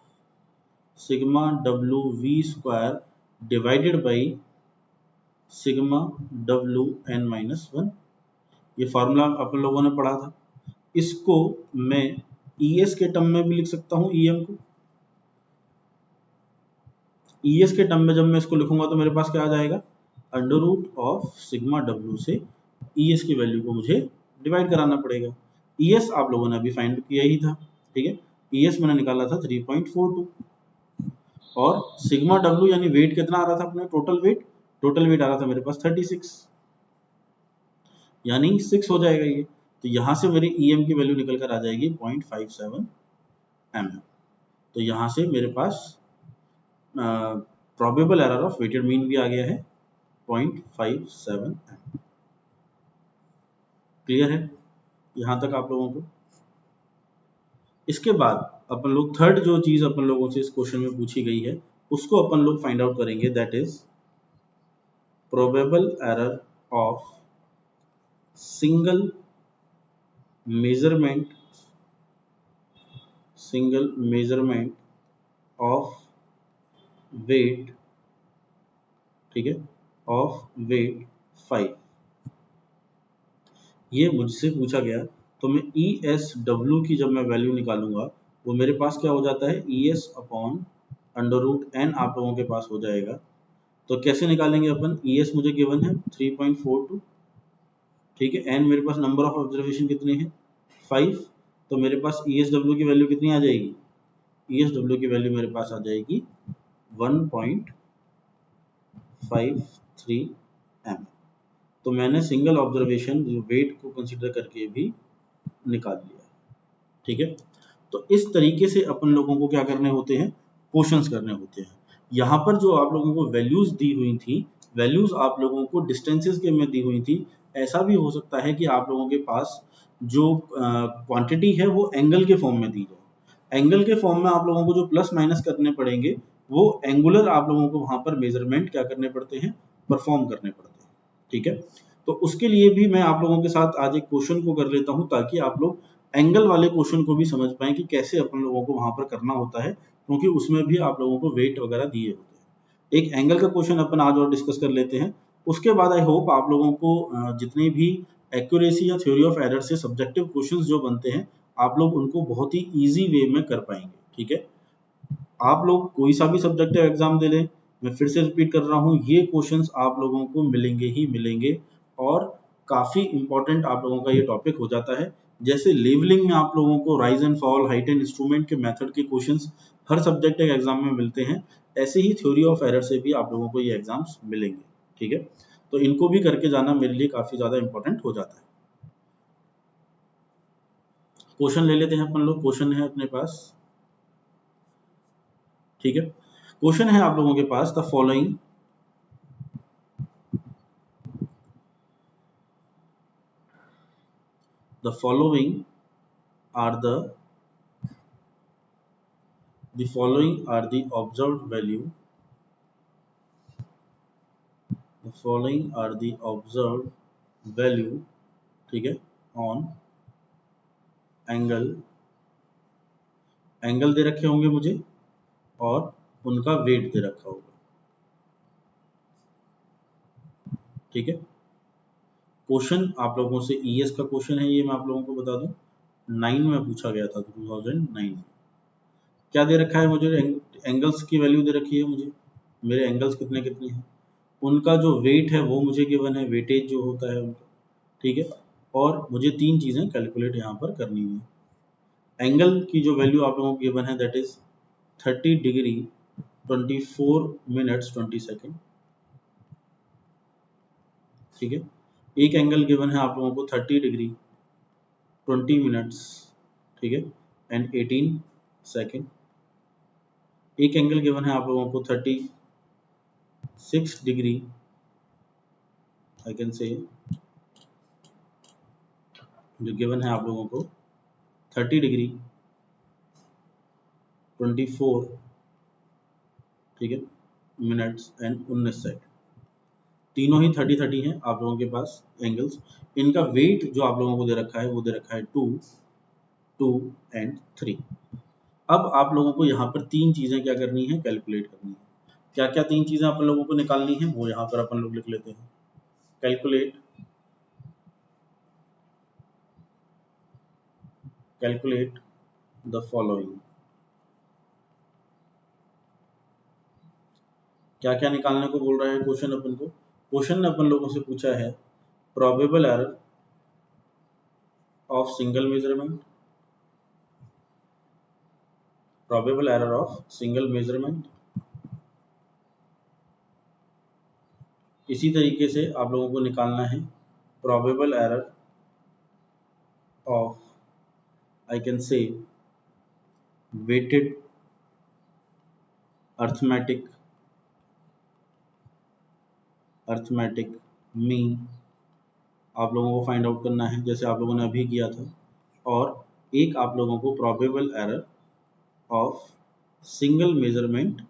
sigma W we square divided by sigma W N minus 1। ये फॉर्मूला अपन लोगों ने पढ़ा था। इसको मैं ES के टर्म में भी लिख सकता हूँ, EM को ES के टर्म में जब मैं इसको लिखूंगा तो मेरे पास क्या आ जाएगा, अंडर रूट ऑफ सिग्मा डब्ल्यू से ES की वैल्यू को मुझे डिवाइड कराना पड़ेगा। ES आप लोगों ने अभी फाइंड किया ही था, ठीक है। ES मैंने निकाला था 3.42, और सिग्मा डब्ल्यू यानी वेट कितना आ रहा था अपने, टोटल वेट आ रहा था मेरे पास 36, यानी 6 हो जाएगा ये। तो यहाँ से मेरी EM की वैल्यू निकल कर आ जाएगी 0.57 mm। तो यहाँ से मेरे पास probable error of weighted mean भी आ गया है 0.57 mm। क्लियर है यहाँ तक आप लोगों को। इसके बाद अपन लोग थर्ड जो चीज अपन लोगों से इस क्वेश्चन में पूछी गई है उसको अपन लोग फाइंड आउट करेंगे, that is probable error of single measurement of weight, ठीक है, ऑफ वेट 5। ये मुझसे पूछा गया तो मैं ESW की जब मैं वैल्यू निकालूंगा वो मेरे पास क्या हो जाता है ES upon under root n आप लोगों के पास हो जाएगा। तो कैसे निकालेंगे अपन, ES मुझे गिवन है 3.42, ठीक है, n मेरे पास नंबर ऑफ ऑब्जर्वेशन कितने हैं 5, तो मेरे पास ESW की वैल्यू कितनी आ जाएगी, ESW की वैल्यू मेरे पास आ जाएगी 1.53 m। तो मैंने सिंगल ऑब्जर्वेशन वेट को कंसीडर करके भी निकाल लिया, ठीक है। तो इस तरीके से अपन लोगों को क्या करने होते हैं, क्वेश्चंस करने होते हैं। यहाँ पर जो आप लोगों को वैल्यूज दी हुई थी, वैल्यूज आप लोगों को डिस्टेंसेस के में दी हुई थी। ऐसा भी हो सकता है कि आप लोगों के पास जो क्वांटिटी है वो एंगल के फॉर्म में दी जाए। एंगल के फॉर्म में आप लोगों को जो प्लस माइनस करने पड़ेंगे वो एंगुलर आप लोगों को वहां पर मेजरमेंट क्या करने पड़ते हैं, परफॉर्म करने पड़ते हैं, ठीक है। तो उसके लिए भी मैं आप लोगों के साथ आज एक क्वेश्चन को कर लेता हूं ताकि आप लोग एंगल वाले क्वेश्चन को भी समझ पाएं कि कैसे अपन लोगों को वहां पर करना होता है, क्योंकि उसमें भी आप लोगों को वेट वगैरह दिए होते हैं। एक एंगल का क्वेश्चन अपन आज और डिस्कस कर लेते हैं। उसके बाद आई होप आप लोगों को जितने भी एक्यूरेसी या थ्योरी ऑफ एरर से सब्जेक्टिव क्वेश्चंस जो बनते हैं आप लोग उनको बहुत ही इजी वे में कर पाएंगे, ठीक है। आप लोग कोई सा भी सब्जेक्टिव एग्जाम दे लें, मैं फिर से रिपीट कर रहा हूँ, ये क्वेश्चंस आप लोगों को मिलेंगे ही मिलेंगे, और काफी इंपॉर्टेंट आप लोगों का ये टॉपिक हो जाता है। जैसे लेवलिंग में आप लोगों को rise and fall, height and instrument के मेथड के क्वेश्चंस हर सब्जेक्ट के एग्जाम में मिलते हैं, ऐसे ही थ्योरी ऑफ एरर से भी आप लोगों को ये एग्जाम्स मिलेंगे, ठीक है। तो इनको भी करके जाना मेरे लिए काफी ज्यादा इंपॉर्टेंट हो जाता है। क्वेश्चन ले लेते हैं अपन लोग। क्वेश्चन है अपने पास ठीक है। क्वेश्चन है आप लोगों के पास, the following are the following are the observed value, the following are the observed value, ठीक है, ऑन एंगल दे रखे होंगे मुझे और उनका वेट दे रखा होगा, ठीक है। क्वेश्चन आप लोगों से ईएस का क्वेश्चन है, ये मैं आप लोगों को बता दूं 9 में पूछा गया था, 2009। क्या दे रखा है मुझे, एंगल्स की वैल्यू दे रखी है मुझे, मेरे एंगल्स कितने कितने हैं, उनका जो वेट है वो मुझे गिवन है, वेटेज जो होता है उनका, ठीक है। और मुझे तीन चीजें कैलकुलेट यहाँ पर करनी है। एंगल की जो वैल्यू आप लोगों को गिवन है that is 30 degree 24 minutes 20 second, ठीक है। एक एंगल गिवन है आप लोगों को 30 डिग्री 20 मिनट्स, ठीक है, एंड 18 सेकेंड। एक एंगल गिवन है आप लोगों को 36 डिग्री, आई कैन से जो गिवन है आप लोगों को 30 डिग्री 24, ठीक है, मिनट्स एंड 19 सेकेंड। तीनों ही 30 हैं आप लोगों के पास एंगल्स। इनका वेट जो आप लोगों को दे रखा है वो दे रखा है 2, 2 एंड 3। अब आप लोगों को यहाँ पर तीन चीजें क्या करनी है, कैलकुलेट करनी है। क्या क्या तीन चीजें आप लोगों को निकालनी है वो यहाँ पर अपन लोग लिख लेते हैं। Calculate the following. क्या क्या निकालने को बोल रहा है क्वेश्चन अपन को? क्वेश्चन ने अपन लोगों से पूछा है probable error of single measurement, probable error of single measurement. इसी तरीके से आप लोगों को निकालना है probable error of, I can say, weighted arithmetic mean आप लोगों को फाइंड आउट करना है, जैसे आप लोगों ने अभी किया था। और एक आप लोगों को probable error of single measurement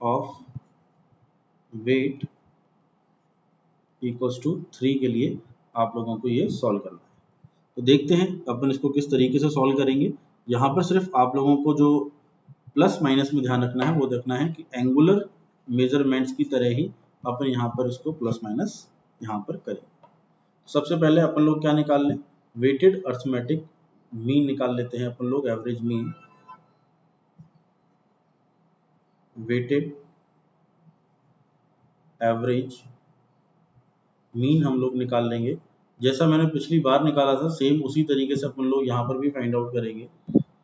of weight equals to 3 के लिए आप लोगों को ये सॉल्व करना है। तो देखते हैं अपन इसको किस तरीके से सॉल्व करेंगे। यहाँ पर सिर्फ आप लोगों को जो प्लस माइनस में ध्यान रखना है वो देखना है कि एंगुलर मेजरमेंट्स की तरह ही अपन यहाँ पर इसको प्लस माइनस यहाँ पर करें। सबसे पहले अपन लोग क्या निकाल लें, वेटेड अर्थमेटिक मीन निकाल लेते हैं अपन लोग, average mean, weighted average mean हम लोग निकाल लेंगे। जैसा मैंने पिछली बार निकाला था सेम उसी तरीके से अपन लोग यहाँ पर भी फाइंड आउट करेंगे।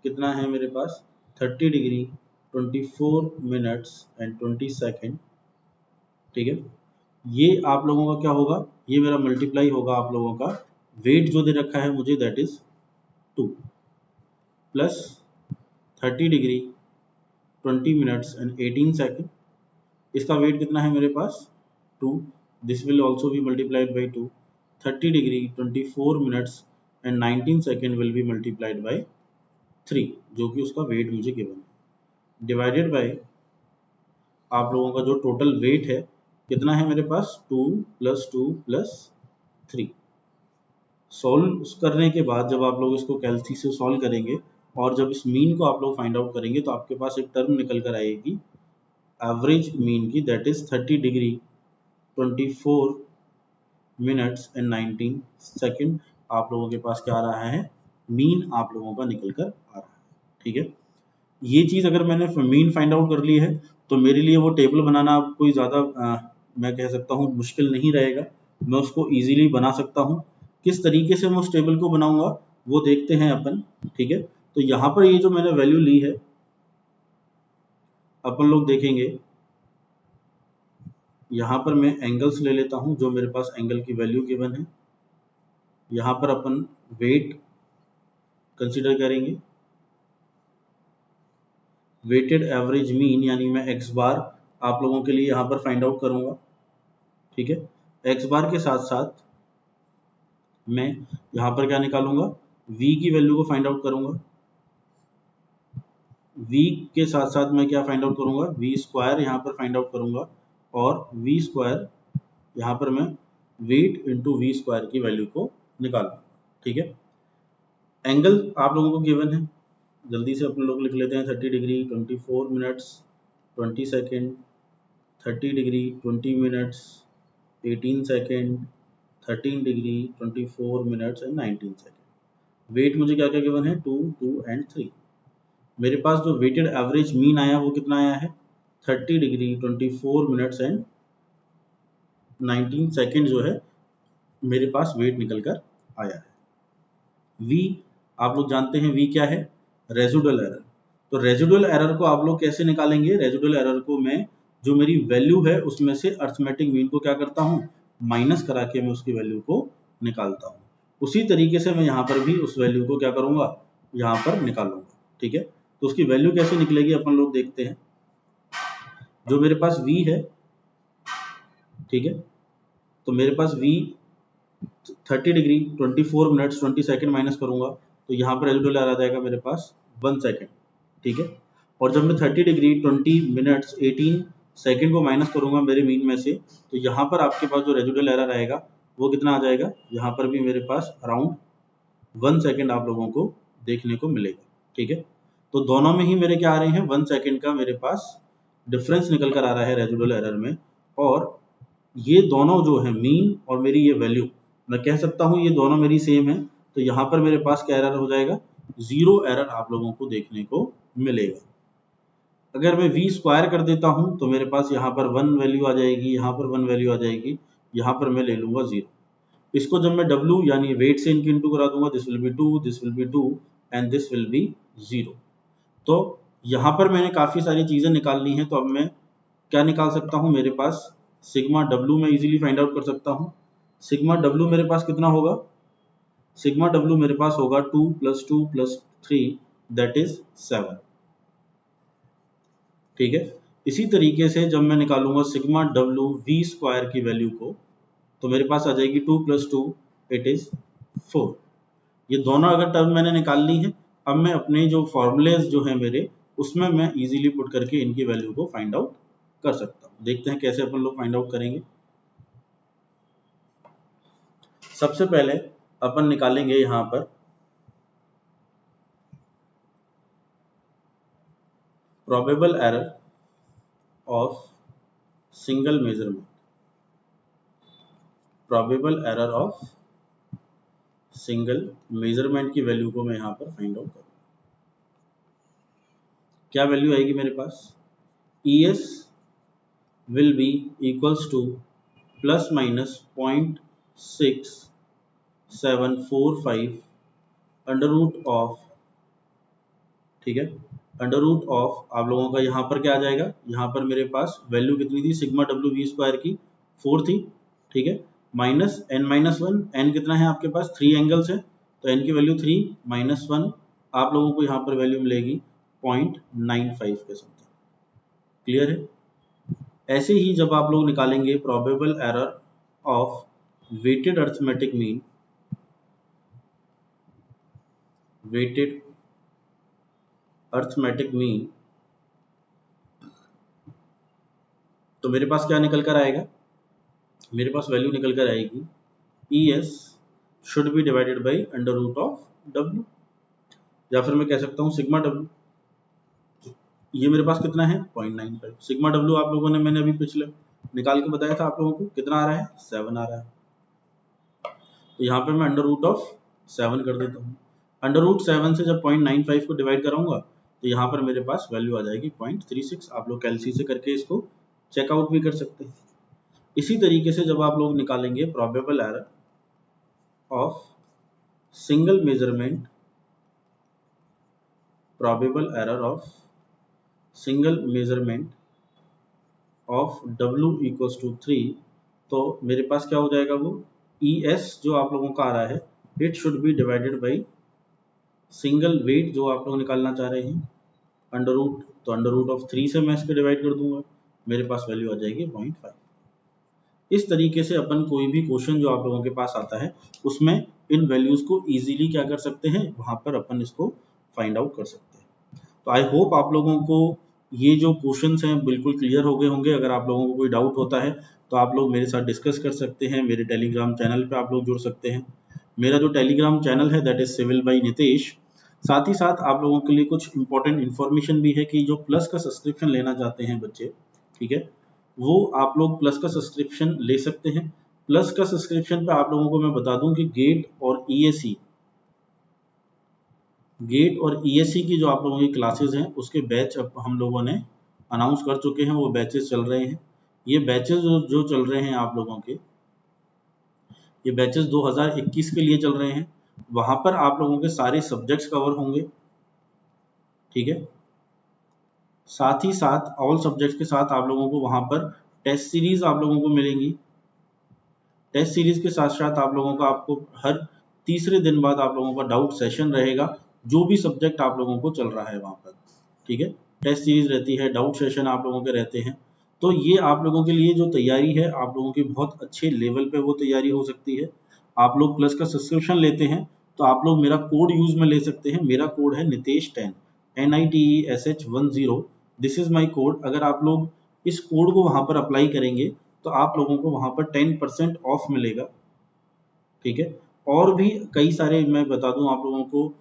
कितना है मेरे पास 30 डिग्री 24 मिनट्स एंड 20 सेकेंड, ठीक है। ये आप लोगों का क्या होगा, ये मेरा मल्टीप्लाई होगा आप लोगों का वेट जो दे रखा है मुझे that is 2 plus 30 degree 20 minutes and 18 second. इसका वेट कितना है मेरे पास 2, this will also be multiplied by 2, 30 degree 24 minutes and 19 second will be multiplied by 3 जो कि उसका वेट मुझे गिवन है, डिवाइडेड बाई आप लोगों का जो टोटल वेट है कितना है मेरे पास 2 प्लस 2 प्लस 3। सॉल्व करने के बाद जब आप लोग इसको कैलसी से सॉल्व करेंगे और जब इस मीन को आप लोग फाइंड आउट करेंगे तो आपके पास एक टर्म निकल कर आएगी एवरेज मीन की, that is 30 degree 24 minutes and 19 second. आप लोगों के पास क्या आ रहा है, मीन आप लोगों का निकल कर आ रहा है, ठीक है। ये चीज़ अगर मैंने मीन फाइंड आउट कर ली है तो मेरे लिए वो टेबल बनाना कोई ज़्यादा मैं कह सकता हूँ मुश्किल नहीं रहेगा, मैं उसको इजीली बना सकता हूँ। किस तरीके से मैं उस टेबल को बनाऊंगा वो देखते हैं अपन, ठीक है। तो यहाँ पर ये जो मैंने वैल्यू ली है अपन लोग देखेंगे, यहाँ पर मैं एंगल्स ले लेता हूँ जो मेरे पास एंगल की वैल्यू गिवन है। यहाँ पर अपन वेट कंसीडर करेंगे। वेटेड एवरेज मीन यानी मैं एक्स बार आप लोगों के लिए यहाँ पर फाइंड आउट करूँगा, ठीक है। एक्स बार के साथ साथ मैं यहाँ पर क्या निकालूंगा, v की वैल्यू को फाइंड आउट करूँगा। v के साथ साथ मैं क्या फाइंड आउट करूँगा, v स्क्वायर यहाँ पर फाइंड आउट करूँगा, और v स्क्वायर यहाँ पर मैं वेट इंटू वी स्क्वायर की वैल्यू को निकालूंगा, ठीक है। एंगल आप लोगों को गिवन है, जल्दी से अपने लोग लिख लेते हैं। 30 degree 24 minutes 20 second, 30 degree 20 minutes 18 second, 13 degree 24 minutes and 19 second. Weight मुझे क्या क्या गिवन है, 2, 2 एंड 3। मेरे पास जो वेटेड एवरेज मीन आया वो कितना आया है, 30 डिग्री 24 मिनट्स एंड 19 सेकेंड जो है मेरे पास वेट निकल कर आया है। v आप लोग जानते हैं v क्या है, रेजिडुअल एरर। तो रेजिडुअल एरर को आप लोग कैसे निकालेंगे, रेजिडुअल एरर को मैं जो मेरी वैल्यू है उसमें से अर्थमेटिक मीन को क्या करता हूँ, माइनस करा के मैं उसकी वैल्यू को निकालता हूँ। उसी तरीके से मैं यहाँ पर भी उस वैल्यू को क्या करूँगा, यहाँ पर निकालूंगा, ठीक है। तो उसकी वैल्यू कैसे निकलेगी अपन लोग देखते हैं। जो मेरे पास v है, ठीक है, तो मेरे पास v 30 degree 24 minutes 20 second minus करूंगा तो यहाँ पर रेजिडुअल एरर आ जाएगा मेरे पास 1 सेकेंड, ठीक है। और जब मैं 30 डिग्री 20 मिनट्स 18 सेकेंड को माइनस करूंगा मेरे मीन में से, तो यहाँ पर आपके पास जो रेजिडुअल एरर आएगा वो कितना आ जाएगा, यहाँ पर भी मेरे पास अराउंड 1 सेकेंड आप लोगों को देखने को मिलेगा, ठीक है। तो दोनों में ही मेरे क्या आ रहे हैं, 1 सेकेंड का मेरे पास डिफरेंस निकल कर आ रहा है रेजिडुअल एरर में। और ये दोनों जो है मीन और मेरी ये वैल्यू, मैं कह सकता हूँ ये दोनों मेरी सेम है, तो यहाँ पर मेरे पास क्या एरर हो जाएगा, 0 एरर आप लोगों को देखने को मिलेगा। अगर मैं v स्क्वायर कर देता हूँ तो मेरे पास यहाँ पर 1 वैल्यू आ जाएगी, यहाँ पर 1 वैल्यू आ जाएगी, यहाँ पर मैं ले लूंगा 0। इसको जब मैं w यानी वेट से इनकी इंटू करा दूंगा, this will B 2, this will B 2 and this will B 0। तो यहाँ पर मैंने काफ़ी सारी चीज़ें निकाल ली हैं, तो अब मैं क्या निकाल सकता हूँ, मेरे पास सिग्मा w मैं इजीली फाइंड आउट कर सकता हूँ। सिग्मा w मेरे पास कितना होगा, सिग्मा w मेरे पास होगा 2 + 2 + 3 दैट इज 7, ठीक है। इसी तरीके से जब मैं निकालूंगा सिग्मा w v स्क्वायर की वैल्यू को, तो मेरे पास आ जाएगी 2 + 2 इट इज 4। ये दोनों अगर टर्म मैंने निकाल ली है, अब मैं अपने जो फॉर्मूलेज जो है मेरे उसमें मैं इजीली पुट करके इनकी वैल्यू को फाइंड आउट कर सकता हूँ। देखते हैं कैसे अपन लोग फाइंड आउट करेंगे। सबसे पहले अपन निकालेंगे यहाँ पर probable error of single measurement, probable error of single measurement की वैल्यू को मैं यहाँ पर फाइंड आउट करूँगा। क्या वैल्यू आएगी मेरे पास, ES will be equals to ±0.6745 under root of, ठीक है, अंडर रूट ऑफ आप लोगों का यहाँ पर क्या आ जाएगा, यहाँ पर मेरे पास वैल्यू कितनी थी सिग्मा w v स्क्वायर की 4 थी, ठीक है, माइनस n-1, n कितना है आपके पास, 3 एंगल्स है, तो n की वैल्यू 3 -1 आप लोगों को यहाँ पर वैल्यू मिलेगी 0.95 के समथिंग, क्लियर है। ऐसे ही जब आप लोग निकालेंगे probable error of weighted arithmetic mean, weighted arithmetic mean, तो मेरे पास क्या निकल कर आएगा, मेरे पास वैल्यू निकल कर आएगी ES should be divided by under root of W, या फिर मैं कह सकता हूँ सिग्मा W, ये मेरे पास कितना है 0.95। सिग्मा W आप लोगों ने मैंने अभी पिछले निकाल के बताया था आप लोगों को कितना आ रहा है, 7 आ रहा है, तो यहाँ पे मैं अंडर रूट ऑफ 7 कर देता हूँ। अंडर रूट 7 से जब 0.95 को डिवाइड कराऊंगा तो यहाँ पर मेरे पास वैल्यू आ जाएगी 0.36। आप लोग कैलसी से करके इसको चेकआउट भी कर सकते हैं। इसी तरीके से जब आप लोग निकालेंगे probable error of single measurement, probable error of single measurement of W = 3, तो मेरे पास क्या हो जाएगा, वो ES जो आप लोगों का आ रहा है it should be divided by single weight जो आप लोग निकालना चाह रहे हैं, अंडर रूट, तो अंडर रूट ऑफ 3 से मैं इसको डिवाइड कर दूंगा, मेरे पास वैल्यू आ जाएगी 0.5। इस तरीके से अपन कोई भी क्वेश्चन जो आप लोगों के पास आता है उसमें इन वैल्यूज को इजीली क्या कर सकते हैं, वहां पर अपन इसको फाइंड आउट कर सकते हैं। तो आई होप आप लोगों को ये जो क्वेश्चंस हैं बिल्कुल क्लियर हो गए होंगे। अगर आप लोगों को कोई डाउट होता है तो आप लोग मेरे साथ डिस्कस कर सकते हैं, मेरे टेलीग्राम चैनल पे आप लोग जुड़ सकते हैं। मेरा जो टेलीग्राम चैनल है that is civil by Nitesh. साथ ही साथ आप लोगों के लिए कुछ इंपॉर्टेंट इन्फॉर्मेशन भी है कि जो प्लस का सब्सक्रिप्शन लेना चाहते हैं बच्चे, ठीक है, वो आप लोग प्लस का सब्सक्रिप्शन ले सकते हैं। प्लस का सब्सक्रिप्शन पे आप लोगों को मैं बता दूं कि गेट और ईएससी की जो आप लोगों की क्लासेस हैं उसके बैच अब हम लोगों ने अनाउंस कर चुके हैं, वो बैचेस चल रहे हैं। ये बैचेस जो चल रहे हैं आप लोगों के, ये बैचेस 2021 के लिए चल रहे हैं। वहां पर आप लोगों के सारे सब्जेक्ट्स कवर होंगे, ठीक है। साथ ही साथ ऑल सब्जेक्ट्स के साथ आप लोगों को वहां पर टेस्ट सीरीज आप लोगों को मिलेंगी। टेस्ट सीरीज के साथ साथ आप लोगों का आपको हर तीसरे दिन बाद आप लोगों का डाउट सेशन रहेगा, जो भी सब्जेक्ट आप लोगों को चल रहा है वहां पर, ठीक है। टेस्ट सीरीज रहती है, डाउट सेशन आप लोगों के रहते हैं। तो ये आप लोगों के लिए जो तैयारी है आप लोगों की बहुत अच्छे लेवल पे वो तैयारी हो सकती है। आप लोग प्लस का सब्सक्रिप्शन लेते हैं तो आप लोग मेरा कोड यूज में ले सकते हैं। मेरा कोड है नितेश10, NITESH10। This is my code. अगर आप लोग इस कोड को वहां पर अप्लाई करेंगे तो आप लोगों को वहां पर 10% ऑफ मिलेगा, ठीक है। और भी कई सारे मैं बता दूं आप लोगों को,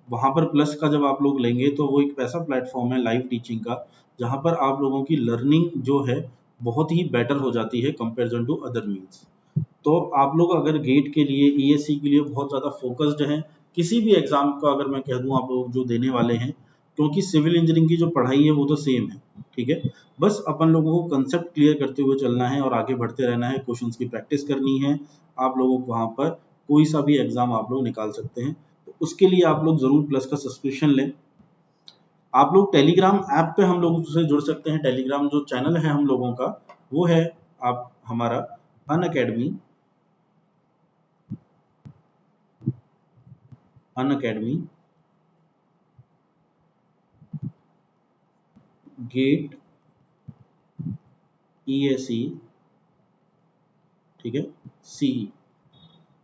वहां पर प्लस का जब आप लोग लेंगे तो वो एक ऐसा प्लेटफॉर्म है लाइव टीचिंग का, जहां पर आप लोगों की लर्निंग जो है बहुत ही बेटर हो जाती है कंपेरिजन टू अदर मीन्स। तो आप लोग अगर गेट के लिए, ईएससी के लिए बहुत ज़्यादा फोकस्ड हैं, किसी भी एग्जाम का अगर मैं कह दूं आप लोग जो देने वाले हैं, क्योंकि सिविल इंजीनियरिंग की जो पढ़ाई है वो तो सेम है, ठीक है। बस अपन लोगों को कंसेप्ट क्लियर करते हुए चलना है और आगे बढ़ते रहना है, क्वेश्चंस की प्रैक्टिस करनी है। आप लोगों को वहाँ पर कोई सा भी एग्जाम आप लोग निकाल सकते हैं। तो उसके लिए आप लोग जरूर प्लस का सब्सक्रिप्शन लें। आप लोग टेलीग्राम ऐप पे हम लोगों से जुड़ सकते हैं। टेलीग्राम जो चैनल है हम लोगों का वो है आप हमारा अनअकैडमी गेट ईएससी, ठीक है, सी,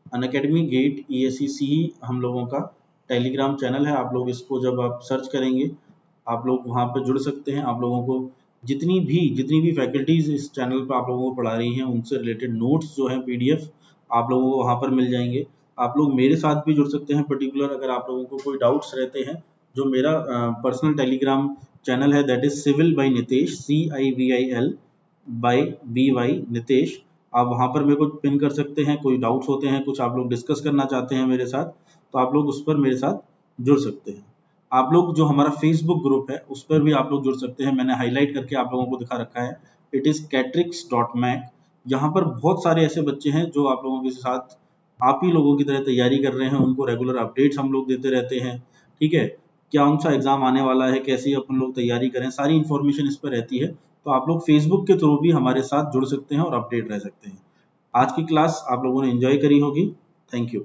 अनअकैडमी गेट ईएससी सी हम लोगों का टेलीग्राम चैनल है। आप लोग इसको जब आप सर्च करेंगे आप लोग वहाँ पर जुड़ सकते हैं। आप लोगों को जितनी भी फैकल्टीज इस चैनल पर आप लोगों को पढ़ा रही हैं उनसे रिलेटेड नोट्स जो हैं PDF आप लोगों को वहाँ पर मिल जाएंगे। आप लोग मेरे साथ भी जुड़ सकते हैं पर्टिकुलर, अगर आप लोगों को कोई डाउट्स रहते हैं। जो मेरा पर्सनल टेलीग्राम चैनल है that is civil by Nitesh, CIVIL by BY Nitesh. आप वहाँ पर मेरे को पिन कर सकते हैं। कोई डाउट्स होते हैं, कुछ आप लोग डिस्कस करना चाहते हैं मेरे साथ, तो आप लोग उस पर मेरे साथ जुड़ सकते हैं। आप लोग जो हमारा फेसबुक ग्रुप है उस पर भी आप लोग जुड़ सकते हैं। मैंने हाईलाइट करके आप लोगों को दिखा रखा है, इट इज़ catrix.mac। यहाँ पर बहुत सारे ऐसे बच्चे हैं जो आप लोगों के साथ आप ही लोगों की तरह तैयारी कर रहे हैं, उनको रेगुलर अपडेट्स हम लोग देते रहते हैं, ठीक है। क्या कौन सा एग्जाम आने वाला है, कैसी अपन लोग तैयारी करें, सारी इन्फॉर्मेशन इस पर रहती है। तो आप लोग फेसबुक के थ्रू भी हमारे साथ जुड़ सकते हैं और अपडेट रह सकते हैं। आज की क्लास आप लोगों ने एंजॉय करी होगी। Thank you.